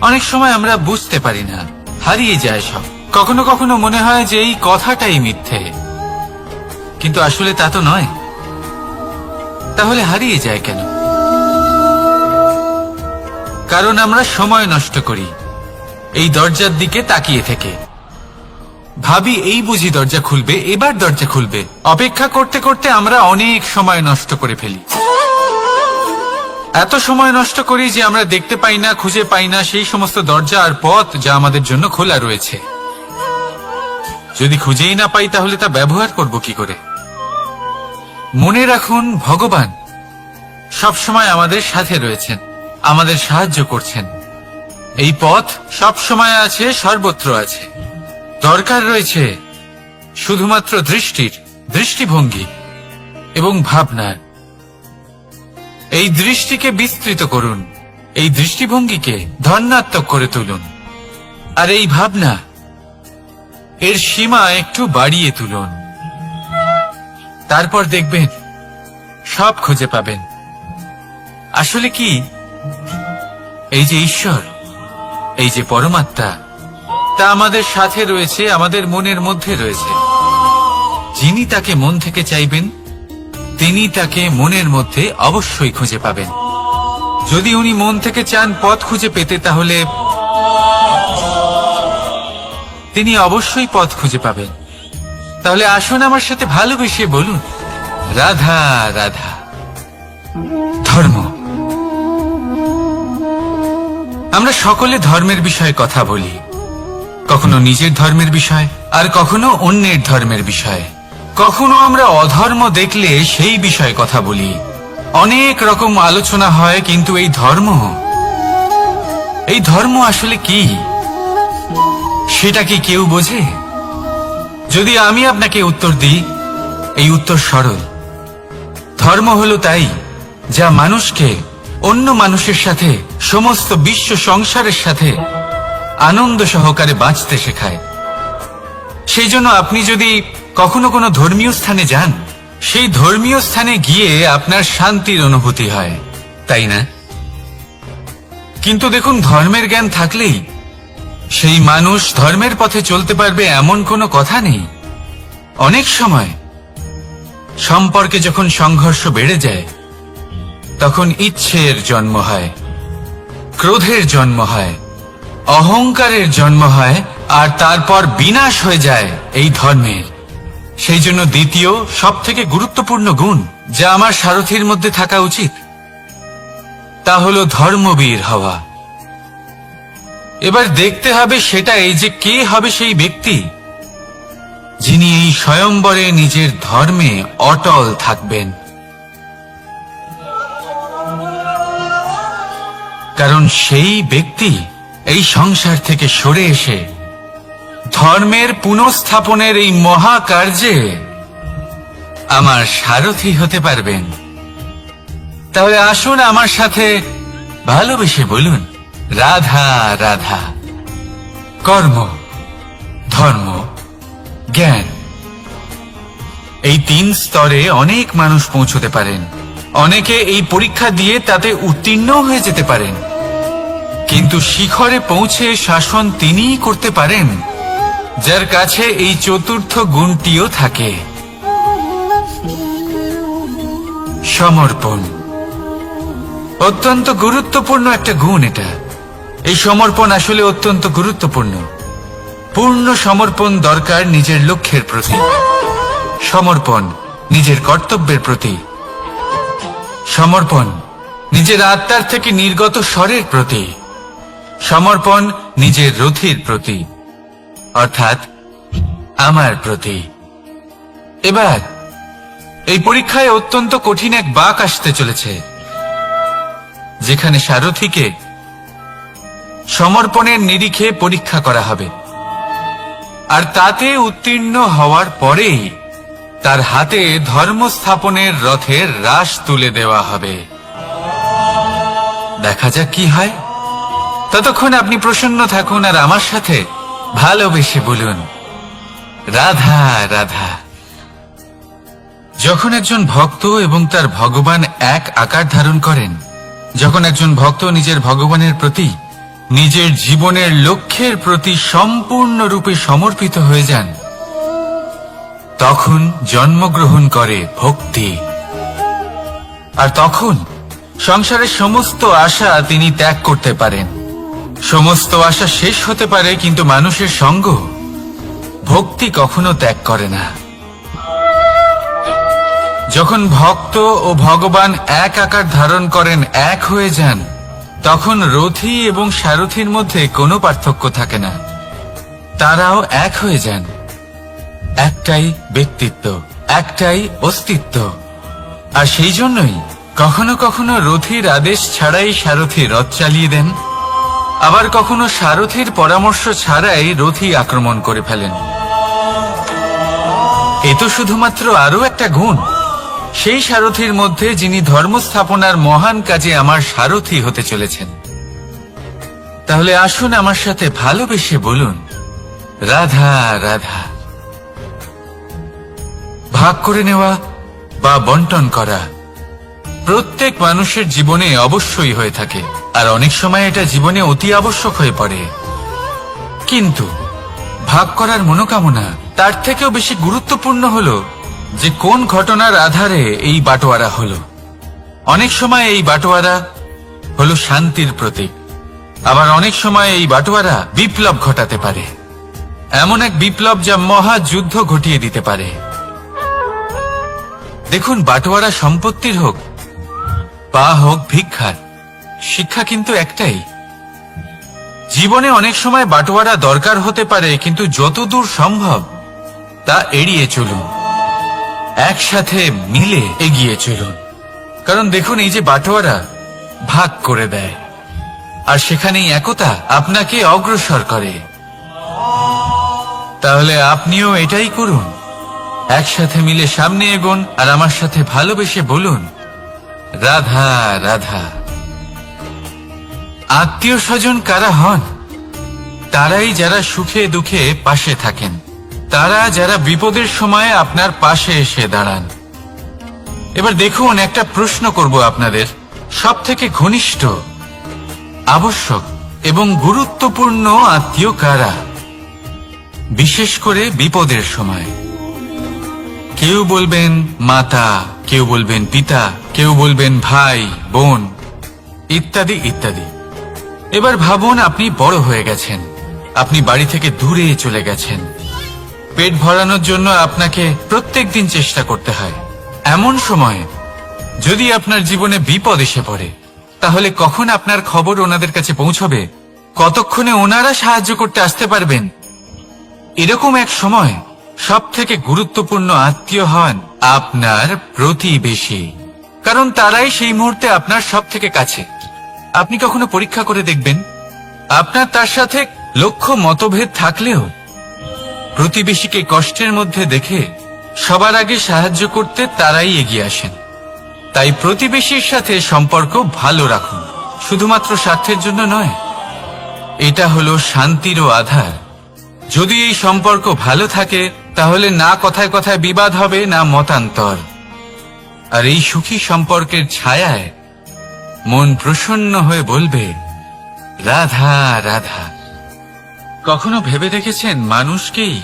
অনেক সময় আমরা বুঝতে পারি না, হারিয়ে যায় সব। কখনো কখনো মনে হয় যে এই কথাটাই মিথ্যে, কিন্তু আসলে তা তো নয়। তাহলে হারিয়ে যায় কেন? কারণ আমরা সময় নষ্ট করি এই দরজার দিকে তাকিয়ে থেকে। ভাবি এই বুঝি দরজা খুলবে, এবার দরজা খুলবে। অপেক্ষা করতে করতে আমরা অনেক সময় নষ্ট করে ফেলি। এত সময় নষ্ট করি যে আমরা দেখতে পাই না, খুঁজে পাই না সেই সমস্ত দরজা আর পথ যা আমাদের জন্য খোলা রয়েছে। যদি খুঁজেই না পাই তাহলে তা ব্যবহার করব কি করে? মনে রাখুন, ভগবান সবসময় আমাদের সাথে রয়েছেন, আমাদের সাহায্য করছেন। এই পথ সব সময় আছে, সর্বত্র আছে। দরকার রয়েছে শুধুমাত্র দৃষ্টির, দৃষ্টিভঙ্গি এবং ভাবনার। এই দৃষ্টিকে বিস্তৃত করুন, এই দৃষ্টিভঙ্গিকে ধনাত্মক করে তুলুন, আর এই ভাবনা, এর সীমা একটু বাড়িয়ে তুলুন। তারপর দেখবেন সব খুঁজে পাবেন। আসলে কি, এই যে ঈশ্বর, এই যে পরমাত্মা, তা আমাদের সাথে রয়েছে, আমাদের মনের মধ্যে রয়েছে। যিনি তাকে মন থেকে চাইবেন তিনি তাকে মনের মধ্যে অবশ্যই খুঁজে পাবেন। যদি উনি মন থেকে চান পথ খুঁজে পেতে, তাহলে তিনি অবশ্যই পথ খুঁজে পাবেন। তাহলে আসুন আমার সাথে ভালোবেসে বলুন, রাধা রাধা। ধর্ম, আমরা সকলে ধর্মের বিষয়ে কথা বলি, কখনো নিজের ধর্মের বিষয়, আর কখনো অন্যের ধর্মের বিষয়। কখনো আমরা অধর্ম দেখলে সেই বিষয়ে কথা বলি। অনেক রকম আলোচনা হয়, কিন্তু এই ধর্ম আসলে কি, সেটা কি কেউ বোঝে? যদি আমি আপনাকে উত্তর দিই, এই উত্তর সরল। ধর্ম হলো তাই যা মানুষকে অন্য মানুষের সাথে, সমস্ত বিশ্ব সংসারের সাথে আনন্দ সহকারে বাঁচতে শেখায়। সেই জন্য আপনি যদি কখনো কোনো ধর্মীয় স্থানে যান, সেই ধর্মীয় স্থানে গিয়ে আপনার শান্তির অনুভূতি হয়, তাই না? কিন্তু দেখুন, ধর্মের জ্ঞান থাকলেই সেই মানুষ ধর্মের পথে চলতে পারবে এমন কোনো কথা নেই। অনেক সময় সম্পর্কে যখন সংঘর্ষ বেড়ে যায়, তখন ইচ্ছের জন্ম হয়, ক্রোধের জন্ম হয়, অহংকারের জন্ম হয়, আর তারপর বিনাশ হয়ে যায় এই ধর্মের। সেই জন্য দ্বিতীয় সবথেকে গুরুত্বপূর্ণ গুণ যা আমার সারথীর মধ্যে থাকা উচিত, তা হলো ধর্মবীর হওয়া। এবার দেখতে হবে সেটা এই যে কে হবে সেই ব্যক্তি যিনি এই স্বয়ম্বরে নিজের ধর্মে অটল থাকবেন। কারণ সেই ব্যক্তি এই সংসার থেকে সরে এসে ধর্মের পুনঃস্থাপনের এই মহাকার্যে আমার সারথি হতে পারবেন। তাহলে আসুন আমার সাথে ভালোবেসে বলুন, রাধা রাধা। কর্ম, ধর্ম, জ্ঞান, এই 3 স্তরে অনেক মানুষ পৌঁছতে পারেন। অনেকে এই পরীক্ষা দিয়ে তাতে উত্তীর্ণ হয়ে যেতে পারেন, কিন্তু শিখরে পৌঁছে শাসন তিনিই করতে পারেন যার কাছে এই চতুর্থ গুণটিও থাকে, সমর্পণ। অত্যন্ত গুরুত্বপূর্ণ একটা গুণ এটা। এই সমর্পণ আসলে অত্যন্ত গুরুত্বপূর্ণ। পূর্ণ সমর্পণ দরকার নিজের লক্ষ্যের প্রতি, সমর্পণ নিজের কর্তব্যের প্রতি, সমর্পণ নিজের আত্মার থেকে নির্গত স্বরের প্রতি, সমর্পণ নিজের রথির প্রতি, অর্থাৎ আমার প্রতি। এবার এই পরীক্ষায় অত্যন্ত কঠিন এক বাঁক আসতে চলেছে, যেখানে সারথীকে সমর্পণের নিরিখে পরীক্ষা করা হবে, আর তাতে উত্তীর্ণ হওয়ার পরেই তার হাতে ধর্ম স্থাপনের রথের রাশ তুলে দেওয়া হবে। দেখা যাক কি হয়। ততক্ষণ আপনি প্রসন্ন থাকুন আর আমার সাথে ভালোবেসে বলুন, রাধা রাধা। যখন একজন ভক্ত এবং তার ভগবান এক আকার ধারণ করেন, যখন একজন ভক্ত নিজের ভগবানের প্রতি, নিজের জীবনের লক্ষ্যের প্রতি সম্পূর্ণরূপে সমর্পিত হয়ে যান, তখন জন্মগ্রহণ করে ভক্তি। আর তখন সংসারের সমস্ত আশা তিনি ত্যাগ করতে পারেন। সমস্ত আশা শেষ হতে পারে, কিন্তু মানুষের সঙ্গ ভক্তি কখনো ত্যাগ করে না। যখন ভক্ত ও ভগবান এক আকার ধারণ করেন, এক হয়ে যান, তখন রথী এবং সারথীর মধ্যে কোনো পার্থক্য থাকে না। তারাও এক হয়ে যান। একটাই ব্যক্তিত্ব, একটাই অস্তিত্ব। আর সেই জন্যই কখনো কখনো রথীর আদেশ ছাড়াই সারথী রথ চালিয়ে দেন, আবার কখনো সারথীর পরামর্শ ছাড়াই রথী আক্রমণ করে ফেলেন। এ তো শুধুমাত্র আরো একটা গুণ সেই সারথীর মধ্যে, যিনি ধর্ম স্থাপনার মহান কাজে আমার সারথী হতে চলেছেন। তাহলে আসুন আমার সাথে ভালোবেসে বলুন, রাধা রাধা। ভাগ করে নেওয়া বা বন্টন করা প্রত্যেক মানুষের জীবনে অবশ্যই হয়ে থাকে, আর অনেক সময় এটা জীবনে অতি আবশ্যক হয়ে পড়ে। কিন্তু ভাগ করার মনোকামনা তার থেকেও বেশি গুরুত্বপূর্ণ হলো যে কোন ঘটনার আধারে এই বাটোয়ারা হলো। অনেক সময় এই বাটোয়ারা হলো শান্তির প্রতীক, আবার অনেক সময় এই বাটোয়ারা বিপ্লব ঘটাতে পারে, এমন এক বিপ্লব যা মহাযুদ্ধ ঘটিয়ে দিতে পারে। দেখুন, বাটোয়ারা সম্পত্তির হোক বা হোক ভিক্ষার, শিক্ষা কিন্তু একটাই। জীবনে অনেক সময় বাটোয়ারা দরকার হতে পারে, কিন্তু যতদূর সম্ভব তা এড়িয়ে চলুন, একসাথে মিলে এগিয়ে চলুন। কারণ দেখুন, এই যে বাটোয়ারা ভাগ করে দেয়, আর সেখানেই একতা আপনাকে অগ্রসর করে। তাহলে আপনিও এটাই করুন, একসাথে মিলে সামনে এগোন, আর আমার সাথে ভালোবেসে বলুন, রাধা রাধা। আত্মীয় স্বজন কারা হন? তারাই যারা সুখে দুঃখে পাশে থাকেন, তারা যারা বিপদের সময় আপনার পাশে এসে দাঁড়ান। এবার দেখুন, একটা প্রশ্ন করব আপনাদের, সব থেকে ঘনিষ্ঠ, আবশ্যক এবং গুরুত্বপূর্ণ আত্মীয় কারা, বিশেষ করে বিপদের সময়? কেউ বলবেন মাতা, কেউ বলবেন পিতা, কেউ বলবেন ভাই বোন, ইত্যাদি ইত্যাদি। এবার ভাবুন, আপনি বড় হয়ে গেছেন, আপনি বাড়ি থেকে দূরে চলে গেছেন, পেট ভরানোর জন্য আপনাকে প্রত্যেকদিন চেষ্টা করতে হয়। এমন সময় যদি আপনার জীবনে বিপদ এসে পড়ে, তাহলে কখন আপনার খবর ওনাদের কাছে পৌঁছবে? কতক্ষণে ওনারা সাহায্য করতে আসতে পারবেন? এরকম এক সময় সব থেকে গুরুত্বপূর্ণ আত্মীয় হন আপনার প্রতিবেশী, কারণ তারাই সেই মুহূর্তে আপনার সব থেকে কাছে। আপনি কখনো পরীক্ষা করে দেখবেন, আপনার তার সাথে লক্ষ্য মতভেদ থাকলেও প্রতিবেশীকে কষ্টের মধ্যে দেখে সবার আগে সাহায্য করতে তারাই এগিয়ে আসেন। তাই প্রতিবেশীর সাথে সম্পর্ক ভালো রাখুন, শুধুমাত্র স্বার্থের জন্য নয়। এটা হলো শান্তিরও আধার। যদি এই সম্পর্ক ভালো থাকে তাহলে না কথায় কথায় বিবাদ হবে, না মতান্তর। আর এই সুখী সম্পর্কের ছায়ায় মন প্রসন্ন হয়ে বলবে, রাধা রাধা। কখনো ভেবে দেখেছেন মানুষকেই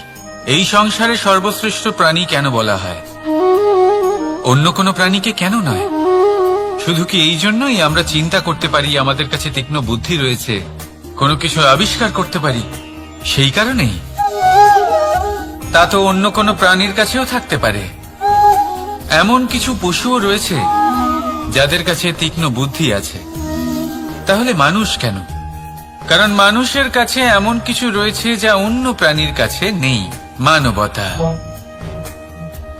এই সংসারে সর্বশ্রেষ্ঠ প্রাণী কেন বলা হয়? অন্য কোনো প্রাণীকে কেন নয়? শুধু কি এই জন্যই আমরা চিন্তা করতে পারি, আমাদের কাছে তীক্ষ্ণ বুদ্ধি রয়েছে, কোনো কিছু আবিষ্কার করতে পারি, সেই কারণেই? তা তো অন্য কোনো প্রাণীর কাছেও থাকতে পারে। এমন কিছু পশুও রয়েছে যাদের কাছে তীক্ষ্ণ বুদ্ধি আছে। তাহলে মানুষ কেন? কারণ মানুষের কাছে এমন কিছু রয়েছে যা অন্য প্রাণীর কাছে নেই। মানবতা।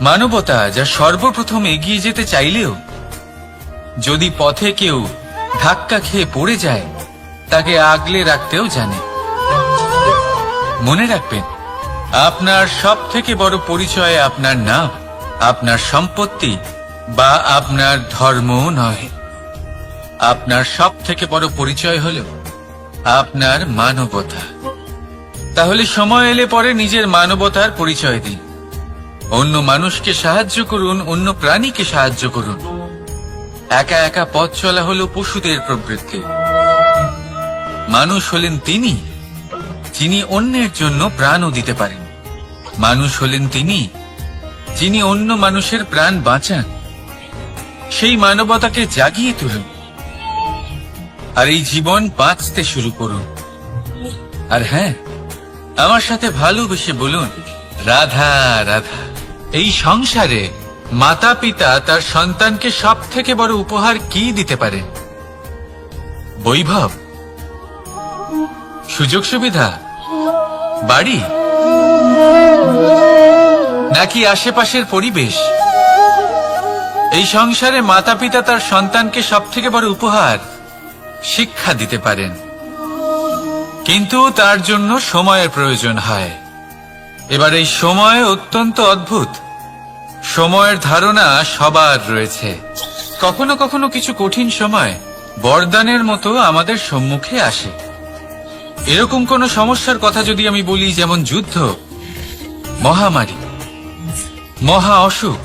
মানবতা, যা সর্বপ্রথম এগিয়ে যেতে চাইলেও যদি পথে কেউ ধাক্কা খেয়ে পড়ে যায় তাকে আগলে রাখতেও জানে। মনে রাখবেন, আপনার সব থেকে বড় পরিচয় আপনার নাম, আপনার সম্পত্তি বা আপনার ধর্ম নয়। আপনার সব থেকে বড় পরিচয় হল আপনার মানবতা। তাহলে সময় এলে পরে নিজের মানবতার পরিচয় দিন। অন্য মানুষকে সাহায্য করুন, অন্য প্রাণীকে সাহায্য করুন। একা একা পথ চলা হলো পশুদের প্রবৃত্তি। মানুষ হলেন তিনি যিনি অন্যের জন্য প্রাণও দিতে পারেন। মানুষ হলেন তিনি যিনি অন্য মানুষের প্রাণ বাঁচান। সেই মানবতাকে জাগিয়ে তুলুন আর এই জীবন বাঁচতে শুরু করুন। আর হ্যাঁ, আমার সাথে ভালোবেসে বলুন, রাধা রাধা। এই সংসারে মাতা পিতা তার সন্তানকে সব থেকে বড় উপহার কি দিতে পারে? বৈভব, সুযোগ সুবিধা, বাড়ি, নাকি আশেপাশের পরিবেশ? এই সংসারে মাতা পিতা তার সন্তানকে সব থেকে বড় উপহার শিক্ষা দিতে পারেন, কিন্তু তার জন্য সময়ের প্রয়োজন হয়। এবার এই সময় অত্যন্ত অদ্ভুত। সময়ের ধারণা সবার রয়েছে। কখনো কখনো কিছু কঠিন সময় বরদানের মতো আমাদের সম্মুখে আসে। এরকম কোন সমস্যার কথা যদি আমি বলি, যেমন যুদ্ধ, মহামারী, মহা অসুখ,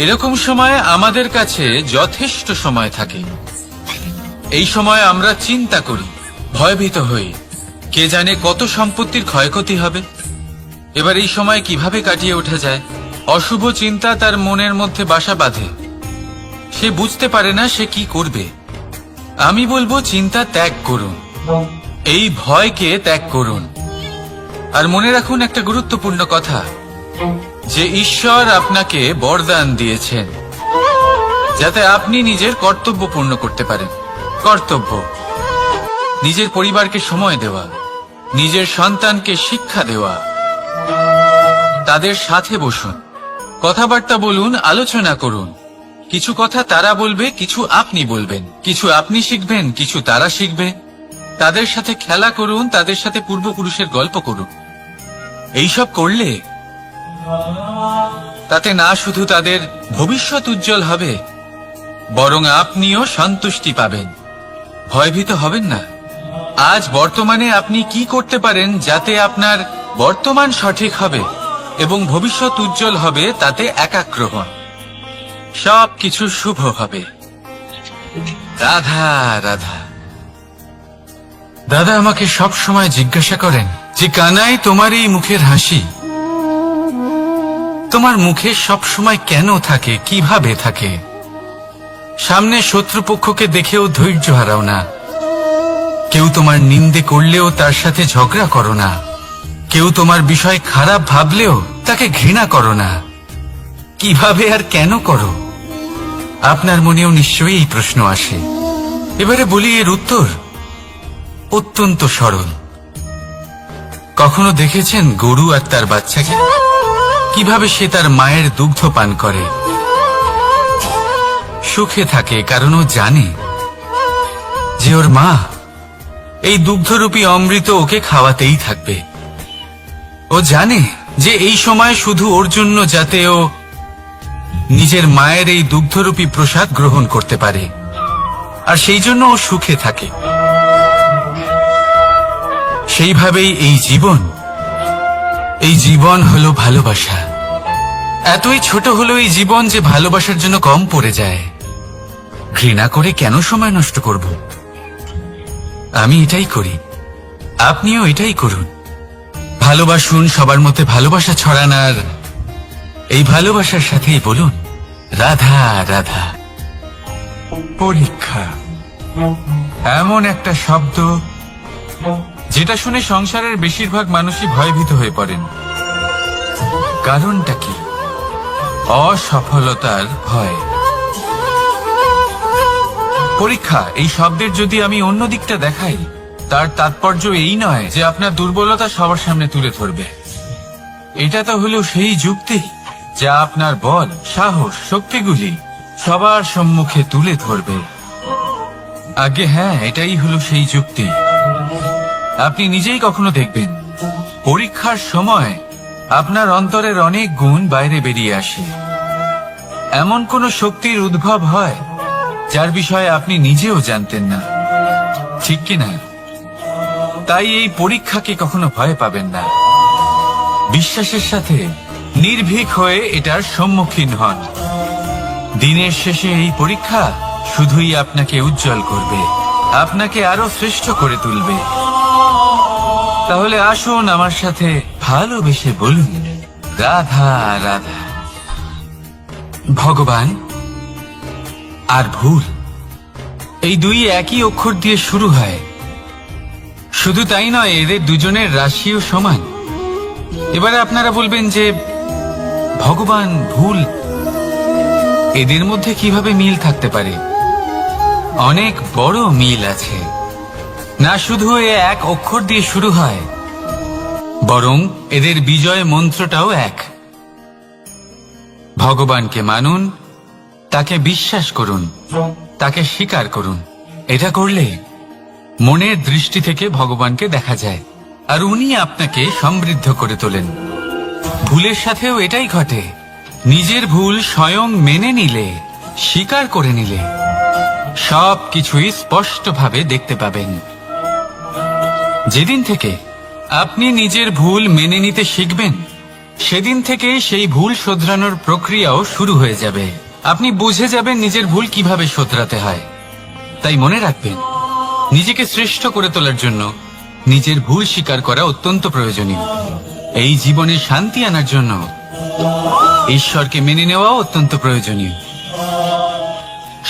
এরকম সময় আমাদের কাছে যথেষ্ট সময় থাকে। এই সময় আমরা চিন্তা করি, ভয়ভীত হই, কে জানে কত সম্পত্তির ক্ষয়ক্ষতি হবে। এবার এই সময় কিভাবে কাটিয়ে ওঠা যায়? অশুভ চিন্তা তার মনের মধ্যে বাসা বাঁধে। সে বুঝতে পারে না সে কি করবে। আমি বলবো, চিন্তা ত্যাগ করুন, এই ভয়কে ত্যাগ করুন। আর মনে রাখুন একটা গুরুত্বপূর্ণ কথা, যে ঈশ্বর আপনাকে বরদান দিয়েছেন যাতে আপনি নিজের কর্তব্য পূর্ণ করতে পারেন। কর্তব্য, নিজের পরিবারকে সময় দেওয়া, নিজের সন্তানকে শিক্ষা দেওয়া। তাদের সাথে বসুন, কথাবার্তা বলুন, আলোচনা করুন। কিছু কথা তারা বলবে, কিছু আপনি বলবেন, কিছু আপনি শিখবেন, কিছু তারা শিখবে। তাদের সাথে খেলা করুন, তাদের সাথে পূর্বপুরুষের গল্প করুন। এইসব করলে তাতে না শুধু তাদের ভবিষ্যৎ উজ্জ্বল হবে, বরং আপনিও সন্তুষ্টি পাবেন। ভয়ভীত হবেন না। আজ বর্তমানে আপনি কি করতে পারেন যাতে আপনার বর্তমান সঠিক হবে এবং ভবিষ্যৎ উজ্জ্বল হবে, তাতে একাগ্র হন। সবকিছু শুভ হবে। রাধা রাধা। দাদা আমাকে সব সময় জিজ্ঞাসা করেন যে, কানাই, তোমার এই মুখের হাসি, তোমার মুখে সব সময় কেন থাকে, কিভাবে থাকে? সামনে শত্রুপক্ষকে দেখেও ধৈর্য হারাও না। কেউ তোমার নিন্দে করলেও তার সাথে ঝগড়া করো না। কেউ তোমার বিষয় খারাপ ভাবলেও তাকে ঘৃণা করো না। কিভাবে আর কেন করো? আপনার মনেও নিশ্চয়ই এই প্রশ্ন আসে। এবারে বলি, এর উত্তর অত্যন্ত সরল। কখনো দেখেছেন গরু আর তার বাচ্চাকে? কিভাবে সে তার মায়ের দুগ্ধ পান করে? সুখে থাকে কারণ ও জানে যে যে ওর মা এই দুগ্ধরূপী অমৃত ওকে খাওয়াতেই থাকবে। ও জানে যে এই সময় শুধু ওর জন্য, যাতে ও নিজের মায়ের এই দুগ্ধরূপী প্রসাদ গ্রহণ করতে পারে, আর সেই জন্য ও সুখে থাকে। সেইভাবেই এই জীবন হলো ভালোবাসা। এতই ছোট হলো এই জীবন যে ভালোবাসার জন্য কম পড়ে যায়। ঘৃণা করে কেন সময় নষ্ট করব? আমি এটাই করি, আপনিও এটাই করুন। ভালোবাসুন, সবার মধ্যে ভালোবাসা ছড়ান, আর এই ভালোবাসার সাথেই বলুন রাধা রাধা। পরীক্ষা এমন একটা শব্দ যেটা শুনে সংসারের বেশিরভাগ মানুষই ভয়ভীত হয়ে পড়েন। কারণটা কি? অসফলতার ভয়। পরীক্ষা এই শব্দের যদি আমি অন্য দিকটা দেখাই, তার তাৎপর্য এই নয় যে আপনার দুর্বলতা সবার সামনে তুলে ধরবে। এটা তো হলো সেই যুক্তি যা আপনার বল, সাহস, শক্তিগুলি সবার সম্মুখে তুলে ধরবে। আগে হ্যাঁ, এটাই হলো সেই যুক্তি। আপনি নিজেই কখনো দেখবেন পরীক্ষার সময় আপনার অন্তরের অনেক গুণ বাইরে বেরিয়ে আসে। এমন কোন শক্তির উদ্ভব হয় যার বিষয়ে আপনি নিজেও জানতেন না, ঠিক কিনা? তাই এই পরীক্ষাকে কখনো ভয় পাবেন না। বিশ্বাসের সাথে নির্ভীক হয়ে এটার সম্মুখীন হন। দিনের শেষে এই পরীক্ষা শুধুই আপনাকে উজ্জ্বল করবে, আপনাকে আরো শ্রেষ্ঠ করে তুলবে। তাহলে আসুন আমার সাথে ভালোবেসে বলুন রাধা রাধা। ভগবান আর ভুল এই দুই একই অক্ষর দিয়ে শুরু হয়। শুধু তাই নয়, এদের দুজনের রাশিও সমান। এবারে আপনারা বলবেন যে ভগবান, ভুল, এদের মধ্যে কিভাবে মিল থাকতে পারে? অনেক বড় মিল আছে। না শুধু এ এক অক্ষর দিয়ে শুরু হয়, বরং এদের বিজয় মন্ত্রটাও এক। ভগবানকে মানুন, তাকে বিশ্বাস করুন, তাকে স্বীকার করুন। এটা করলে মনের দৃষ্টি থেকে ভগবানকে দেখা যায়, আর উনি আপনাকে সমৃদ্ধ করে তোলেন। ভুলের সাথেও এটাই ঘটে। নিজের ভুল স্বয়ং মেনে নিলে, স্বীকার করে নিলে সব কিছুই স্পষ্টভাবে দেখতে পাবেন। যেদিন থেকে আপনি নিজের ভুল মেনে নিতে শিখবেন, সেদিন থেকে সেই ভুল শোধরানোর প্রক্রিয়াও শুরু হয়ে যাবে। আপনি বুঝে যাবেন নিজের ভুল কিভাবে শোধরাতে হয়। তাই মনে রাখবেন, নিজেকে শ্রেষ্ঠ করে তোলার জন্য নিজের ভুল স্বীকার করা অত্যন্ত প্রয়োজনীয়। এই জীবনে শান্তি আনার জন্য ঈশ্বরকে মেনে নেওয়াও অত্যন্ত প্রয়োজনীয়।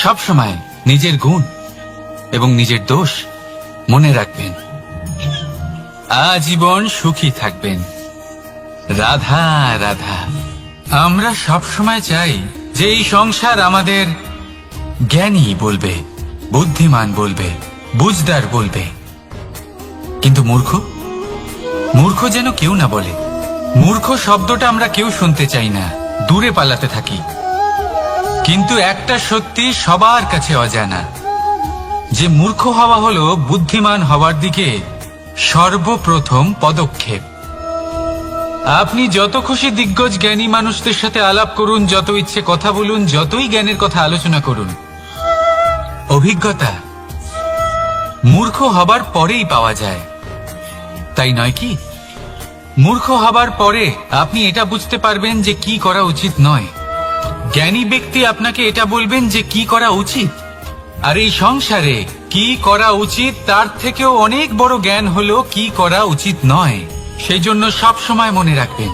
সবসময় নিজের গুণ এবং নিজের দোষ মনে রাখবেন। আজীবন সুখী থাকবেন। রাধা রাধা। আমরা সবসময় চাই যে এই সংসার আমাদের জ্ঞানী বলবে, বুদ্ধিমান বলবে, বুঝদার বলবে, কিন্তু মূর্খ যেন কেউ না বলে। মূর্খ শব্দটা আমরা কেউ শুনতে চাই না, দূরে পালাতে থাকি। কিন্তু একটা সত্যি সবার কাছে অজানা, যে মূর্খ হওয়া হলো বুদ্ধিমান হওয়ার দিকে সর্বপ্রথম পদক্ষেপ। আপনি যত খুশি দিগ্গজ জ্ঞানী মানুষদের সাথে আলাপ করুন, যত ইচ্ছে কথা বলুন, যতই জ্ঞানের কথা আলোচনা করুন, অভিজ্ঞতা মূর্খ হবার পরেই পাওয়া যায়, তাই নয় কি? মূর্খ হবার পরে আপনি এটা বুঝতে পারবেন যে কি করা উচিত নয়। জ্ঞানী ব্যক্তি আপনাকে এটা বলবেন যে কি করা উচিত। আর এই সংসারে কি করা উচিত তার থেকেও অনেক বড় জ্ঞান হলো কি করা উচিত নয়। সেই জন্য সব সময় মনে রাখবেন,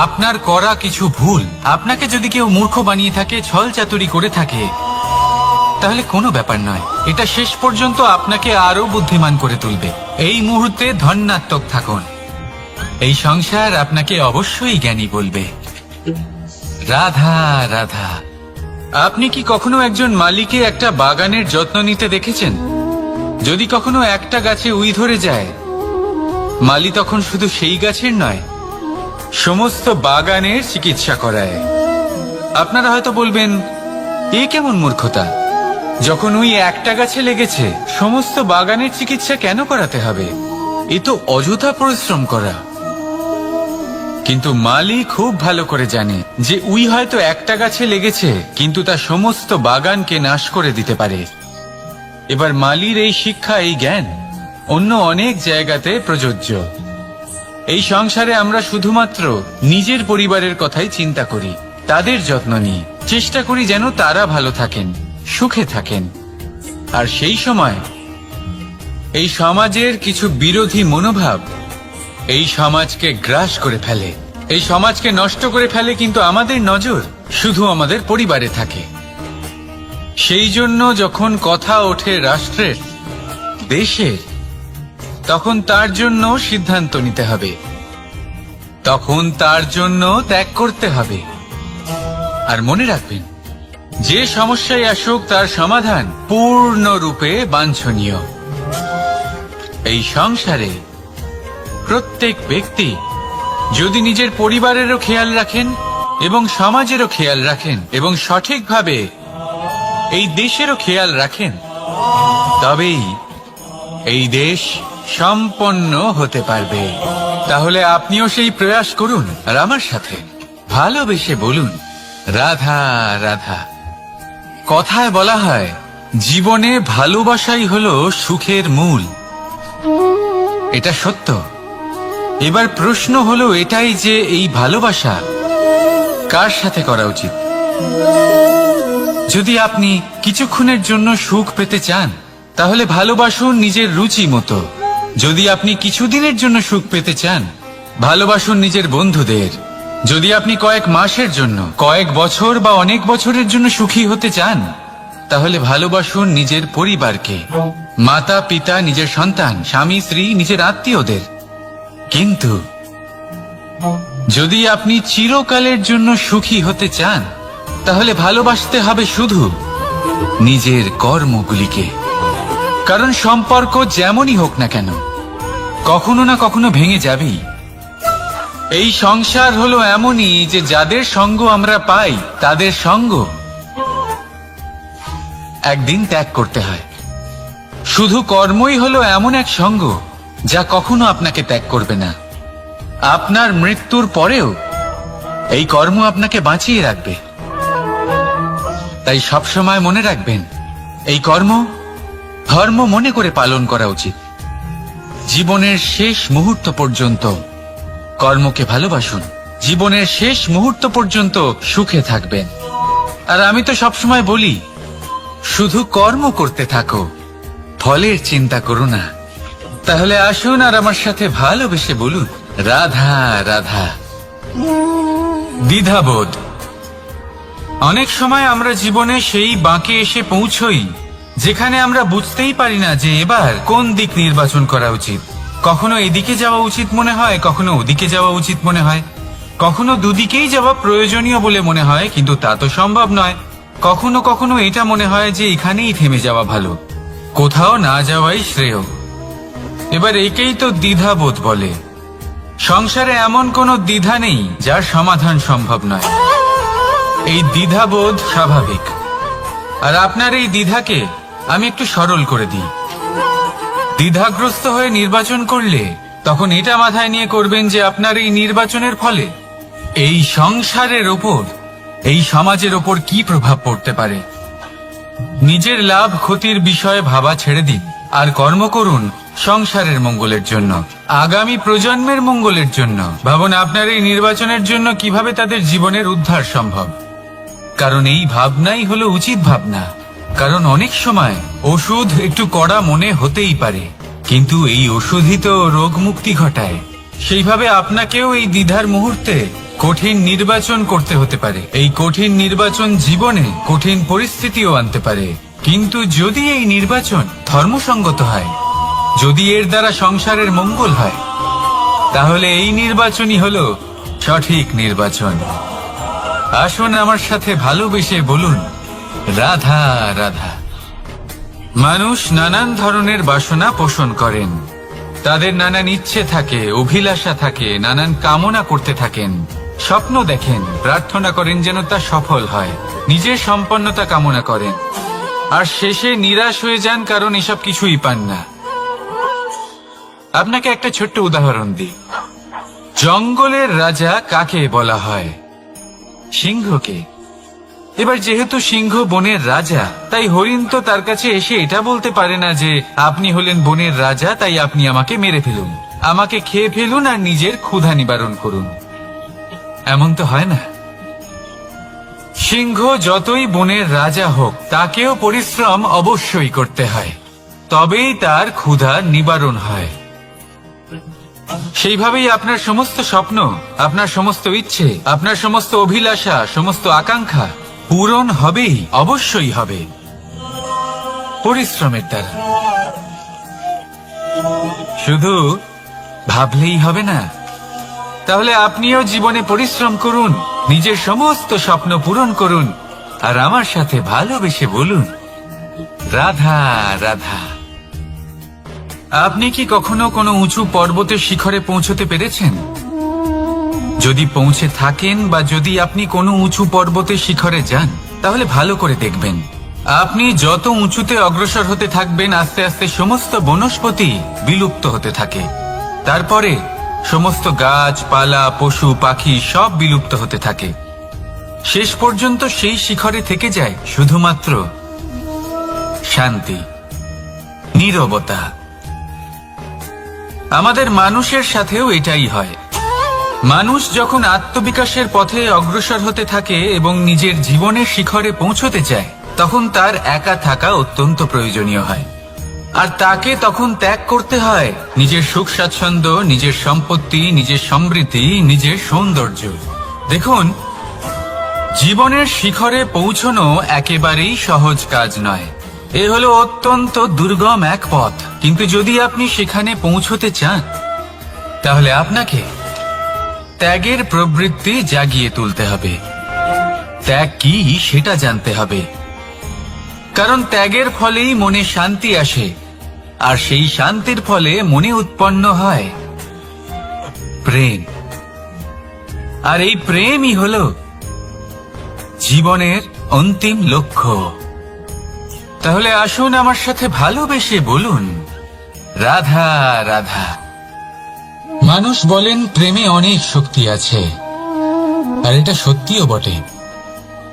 আপনার করা কিছু ভুল আপনাকে যদি কেউ মূর্খ বানিয়ে থাকে, ছল চাতুরি করে থাকে, তাহলে কোনো ব্যাপার নয়। এটা শেষ পর্যন্ত আপনাকে আরো বুদ্ধিমান করে তুলবে। এই মুহূর্তে ধন্যাত্মক থাকুন। এই সংসার আপনাকে অবশ্যই জ্ঞানী বলবে। রাধা রাধা। আপনি কি কখনো একজন মালিকে একটা বাগানের যত্ন নিতে দেখেছেন? যদি কখনো একটা গাছে উই ধরে যায়, মালি তখন শুধু সেই গাছের নয়, সমস্ত বাগানের চিকিৎসা করায়। আপনারা হয়তো বলবেন, এ কেমন মূর্খতা? যখন ওই একটা গাছে লেগেছে সমস্ত বাগানের চিকিৎসা কেন করাতে হবে? এ তো অযথা পরিশ্রম করা। কিন্তু মালি খুব ভালো করে জানে যে উই হয়তো একটা গাছে লেগেছে কিন্তু তা সমস্ত বাগানকে নাশ করে দিতে পারে। এবার মালির এই শিক্ষা, এই জ্ঞান অন্য অনেক জায়গাতে প্রযোজ্য। এই সংসারে আমরা শুধুমাত্র নিজের পরিবারের কথাই চিন্তা করি, তাদের যত্ন নিই, চেষ্টা করি যেন তারা ভালো থাকেন, সুখে থাকেন। আর সেই সময় এই সমাজের কিছু বিরোধী মনোভাব এই সমাজকে গ্রাস করে ফেলে, এই সমাজকে নষ্ট করে ফেলে, কিন্তু আমাদের নজর শুধু আমাদের পরিবারে থাকে। সেই জন্য যখন কথা ওঠে রাষ্ট্রের, দেশের, তখন তার জন্য সিদ্ধান্ত নিতে হবে, তখন তার জন্য ত্যাগ করতে হবে। আর মনে রাখবেন, যে সমস্যায় আসুক তার সমাধান পূর্ণরূপে বাঞ্ছনীয়। এই সংসারে প্রত্যেক ব্যক্তি যদি নিজের পরিবারেরও খেয়াল রাখেন এবং সমাজেরও খেয়াল রাখেন এবং সঠিকভাবে এই দেশেরও খেয়াল রাখেন, তবেই এই দেশ সম্পন্ন হতে পারবে। তাহলে আপনিও সেই প্রয়াস করুন আর আমার সাথে ভালোবেসে বলুন, রাধা রাধা। কথায় বলা হয়, জীবনে ভালোবাসাই হলো সুখের মূল। এটা সত্য। এবার প্রশ্ন হলো এটাই যে এই ভালোবাসা কার সাথে করা উচিত? যদি আপনি কিছুক্ষণের জন্য সুখ পেতে চান, তাহলে ভালোবাসুন নিজের রুচি মতো। যদি আপনি কিছুদিনের জন্য সুখ পেতে চান, ভালোবাসুন নিজের বন্ধুদের। যদি আপনি কয়েক মাসের জন্য, কয়েক বছর বা অনেক বছরের জন্য সুখী হতে চান, তাহলে ভালোবাসুন নিজের পরিবারকে, মাতা পিতা, নিজের সন্তান, স্বামী স্ত্রী, নিজের আত্মীয়দের। কিন্তু যদি আপনি চিরকালের জন্য সুখী হতে চান, তাহলে ভালোবাসতে হবে শুধু নিজের কর্মগুলিকে। কারণ সম্পর্ক যেমনই হোক না কেন, কখনো না কখনো ভেঙে যাবেই। এই সংসার হলো এমনই যে যাদের সঙ্গ আমরা পাই, তাদের সঙ্গ একদিন ত্যাগ করতে হয়। শুধু কর্মই হলো এমন এক সঙ্গ যা কখনো আপনাকে ত্যাগ করবে না। আপনার মৃত্যুর পরেও এই কর্ম আপনাকে বাঁচিয়ে রাখবে। তাই সবসময় মনে রাখবেন, এই কর্ম ধর্ম মনে করে পালন করা উচিত। জীবনের শেষ মুহূর্ত পর্যন্ত কর্মকে ভালোবাসুন, জীবনের শেষ মুহূর্ত পর্যন্ত সুখে থাকবেন। আর আমি তো সবসময় বলি, শুধু কর্ম করতে থাকো, ফলের চিন্তা করো না। তাহলে আসুন আর আমার সাথে ভালোবেসে বলুন, রাধা রাধা। দ্বিধাবোধ। অনেক সময় আমরা জীবনে সেই বাঁকে এসে পৌঁছই যেখানে আমরা বুঝতেই পারি না যে এবার কোন দিক নির্বাচন করা উচিত। কখনো এদিকে যাওয়া উচিত মনে হয়, কখনো ওদিকে যাওয়া উচিত মনে হয়, কখনো দুদিকেই যাওয়া প্রয়োজনীয় বলে মনে হয়, কিন্তু তা তো সম্ভব নয়। কখনো কখনো এটা মনে হয় যে এখানেই থেমে যাওয়া ভালো, কোথাও না যাওয়াই শ্রেয়। এবার একেই তো দ্বিধাবোধ বলে। সংসারে এমন কোনো দ্বিধা নেই যার সমাধান সম্ভব নয়। এই দ্বিধাবোধ স্বাভাবিক। আর আপনার এই দ্বিধাকে আমি একটু সরল করে দিই। দ্বিধাগ্রস্ত হয়ে নির্বাচন করলে তখন এটা মাথায় নিয়ে করবেন যে আপনার এই নির্বাচনের ফলে এই সংসারের ওপর, এই সমাজের ওপর কি প্রভাব পড়তে পারে। নিজের লাভ ক্ষতির বিষয়ে ভাবা ছেড়ে দিন আর কর্ম করুন সংসারের মঙ্গলের জন্য, আগামী প্রজন্মের মঙ্গলের জন্য। ভাবুন আপনার এই নির্বাচনের জন্য কিভাবে তাদের জীবনের উদ্ধার সম্ভব। কারণ এই ভাবনাই হলো উচিত ভাবনা। কারণ অনেক সময় ওষুধ একটু কড়া মনে হতেই পারে, কিন্তু এই ওষুধই তো রোগ মুক্তি ঘটায়। সেইভাবে আপনাকেও এই দ্বিধার মুহূর্তে কঠিন নির্বাচন করতে হতে পারে। এই কঠিন নির্বাচন জীবনে কঠিন পরিস্থিতিও আনতে পারে, কিন্তু যদি এই নির্বাচন ধর্মসঙ্গত হয়, যদি এর দ্বারা সংসারের মঙ্গল হয়, তাহলে এই নির্বাচনই হলো সঠিক নির্বাচন। আসুন আমার সাথে ভালোবেসে বলুন, রাধা রাধা। মানুষ নানান ধরনের বাসনা পোষণ করেন, তাদের নানান ইচ্ছে থাকে, অভিলাষা থাকে, নানান কামনা করতে থাকেন, স্বপ্ন দেখেন, প্রার্থনা করেন যেন তা সফল হয়, নিজের সম্পন্নতা কামনা করেন। আর শেষে নিরাশ হয়ে যান কারণ এসব কিছুই পান না। আপনাকে একটা ছোট্ট উদাহরণ দিই। জঙ্গলের রাজা কাকে বলা হয়? সিংহকে। এবার যেহেতু সিংহ বনের রাজা, তাই হরিণ তো তার কাছে এসে এটা বলতে পারে না যে আপনি হলেন বনের রাজা, তাই আপনি আমাকে মেরে ফেলুন, আমাকে খেয়ে ফেলুন আর নিজের ক্ষুধা নিবারণ করুন। এমন তো হয় না। সিংহ যতই বনের রাজা হোক, তাকেও পরিশ্রম অবশ্যই করতে হয়, তবেই তার ক্ষুধা নিবারণ হয়। সেইভাবেই আপনার সমস্ত স্বপ্ন, আপনার সমস্ত ইচ্ছে, আপনার সমস্ত অভিলাষা, সমস্ত আকাঙ্ক্ষা পূরণ হবেই, অবশ্যই হবে, পরিশ্রমের দ্বারা। শুধু ভাবলেই হবে না। তাহলে আপনিও জীবনে পরিশ্রম করুন, নিজের সমস্ত স্বপ্ন পূরণ করুন, আর আমার সাথে ভালোবেসে বলুন, রাধা রাধা। আপনি কি কখনো কোনো উঁচু পর্বতের শিখরে পৌঁছতে পেরেছেন? যদি পৌঁছে থাকেন বা যদি আপনি কোনো উঁচু পর্বতের শিখরে যান, তাহলে ভালো করে দেখবেন, আপনি যত উঁচুতে অগ্রসর হতে থাকবেন, আস্তে আস্তে সমস্ত বনস্পতি বিলুপ্ত হতে থাকে। তারপরে সমস্ত গাছপালা, পশু পাখি সব বিলুপ্ত হতে থাকে। শেষ পর্যন্ত সেই শিখরে থেকে যায় শুধুমাত্র শান্তি, নীরবতা। আমাদের মানুষের সাথেও এটাই হয়। মানুষ যখন আত্মবিকাশের পথে অগ্রসর হতে থাকে এবং নিজের জীবনের শিখরে পৌঁছতে চায়, তখন তার একা থাকা অত্যন্ত প্রয়োজনীয় হয়। আর তাকে তখন ত্যাগ করতে হয় নিজের সুখ স্বাচ্ছন্দ্য, নিজের সম্পত্তি, নিজের সমৃদ্ধি, নিজের সৌন্দর্য। দেখুন, জীবনের শিখরে পৌঁছনো একেবারেই সহজ কাজ নয়। এ হলো অত্যন্ত দুর্গম এক পথ। কিন্তু যদি আপনি সেখানে পৌঁছতে চান, তাহলে আপনাকে ত্যাগের প্রবৃত্তি জাগিয়ে তুলতে হবে। ত্যাগ কি সেটা জানতে হবে, কারণ ত্যাগের ফলেই মনে শান্তি আসে, আর সেই শান্তির ফলে মনে উৎপন্ন হয় প্রেম। আর এই প্রেমই হলো জীবনের অন্তিম লক্ষ্য। তাহলে আসুন আমার সাথে ভালোবেসে বলুন, রাধা রাধা। মানুষ বলেন প্রেমে অনেক শক্তি আছে, আর এটা সত্যিও বটে।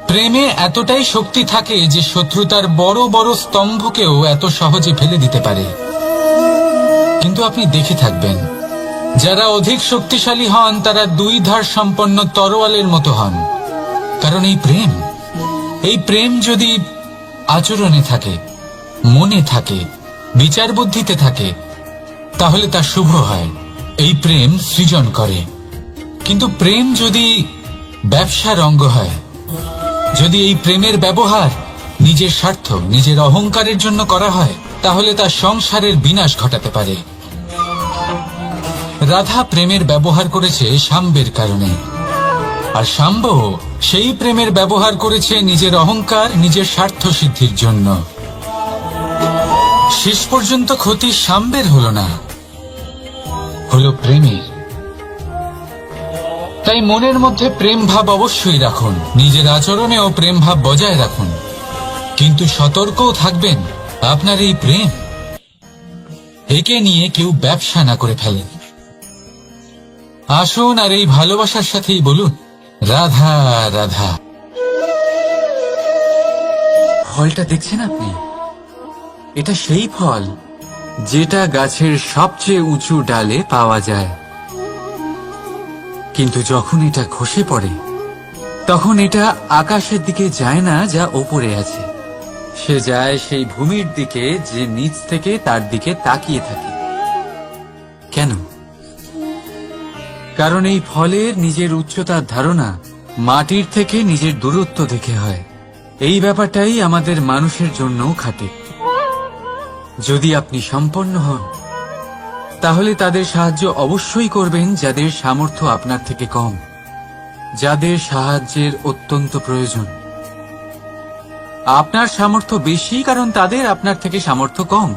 প্রেমে এতটাই শক্তি থাকে যে শত্রুতার বড় বড় স্তম্ভকেও এত সহজে ফেলে দিতে পারে। কিন্তু আপনি দেখে থাকবেন, যারা অধিক শক্তিশালী হন তারা দুই ধার সম্পন্ন তরোয়ালের মতো হন। কারণ এই প্রেম যদি আচরণে থাকে, মনে থাকে, বিচার বুদ্ধিতে থাকে, তাহলে তা শুভ হয়। এই প্রেম সৃজন করে। কিন্তু প্রেম যদি ব্যবসার অঙ্গ হয়, যদি এই প্রেমের ব্যবহার নিজের স্বার্থ, নিজের অহংকারের জন্য করা হয়, তাহলে তা সংসারের বিনাশ ঘটাতে পারে। রাধা প্রেমের ব্যবহার করেছে শাম্বের কারণে, আর শাম্ব সেই প্রেমের ব্যবহার করেছে নিজের অহংকার, নিজের স্বার্থ সিদ্ধির জন্য। শেষ পর্যন্ত ক্ষতি শাম্বের হলো না, হলো প্রেমের। তাই মনের মধ্যে প্রেম ভাব অবশ্যই রাখুন, নিজের আচরণেও প্রেম ভাব বজায় রাখুন, কিন্তু সতর্কও থাকবেন আপনার এই প্রেম একে নিয়ে কেউ ব্যবসা না করে ফেলেন। আসুন আর এই ভালোবাসার সাথেই বলুন, রাধা রাধা। ফলটা দেখছেন আপনি? এটা সেই ফল যেটা গাছের সবচেয়ে উঁচু ডালে পাওয়া যায়, কিন্তু যখন এটা খসে পড়ে, তখন এটা আকাশের দিকে যায় না যা ওপরে আছে, সে যায় সেই ভূমির দিকে যে নিচ থেকে তার দিকে তাকিয়ে থাকে। কেন? কারণ এই ফলের নিজের উচ্চতার ধারণা মাটির থেকে নিজের দূরত্ব দেখে হয়। এই ব্যাপারটাই আমাদের মানুষের জন্যও খাটে। যদি আপনি সম্পন্ন হন, তাহলে তাদের সাহায্য অবশ্যই করবেন যাদের সামর্থ্য আপনার থেকে কম, যাদের সাহায্যের অত্যন্ত প্রয়োজন। আপনার সামর্থ্য বেশি কারণ তাদের আপনার থেকে সামর্থ্য কম।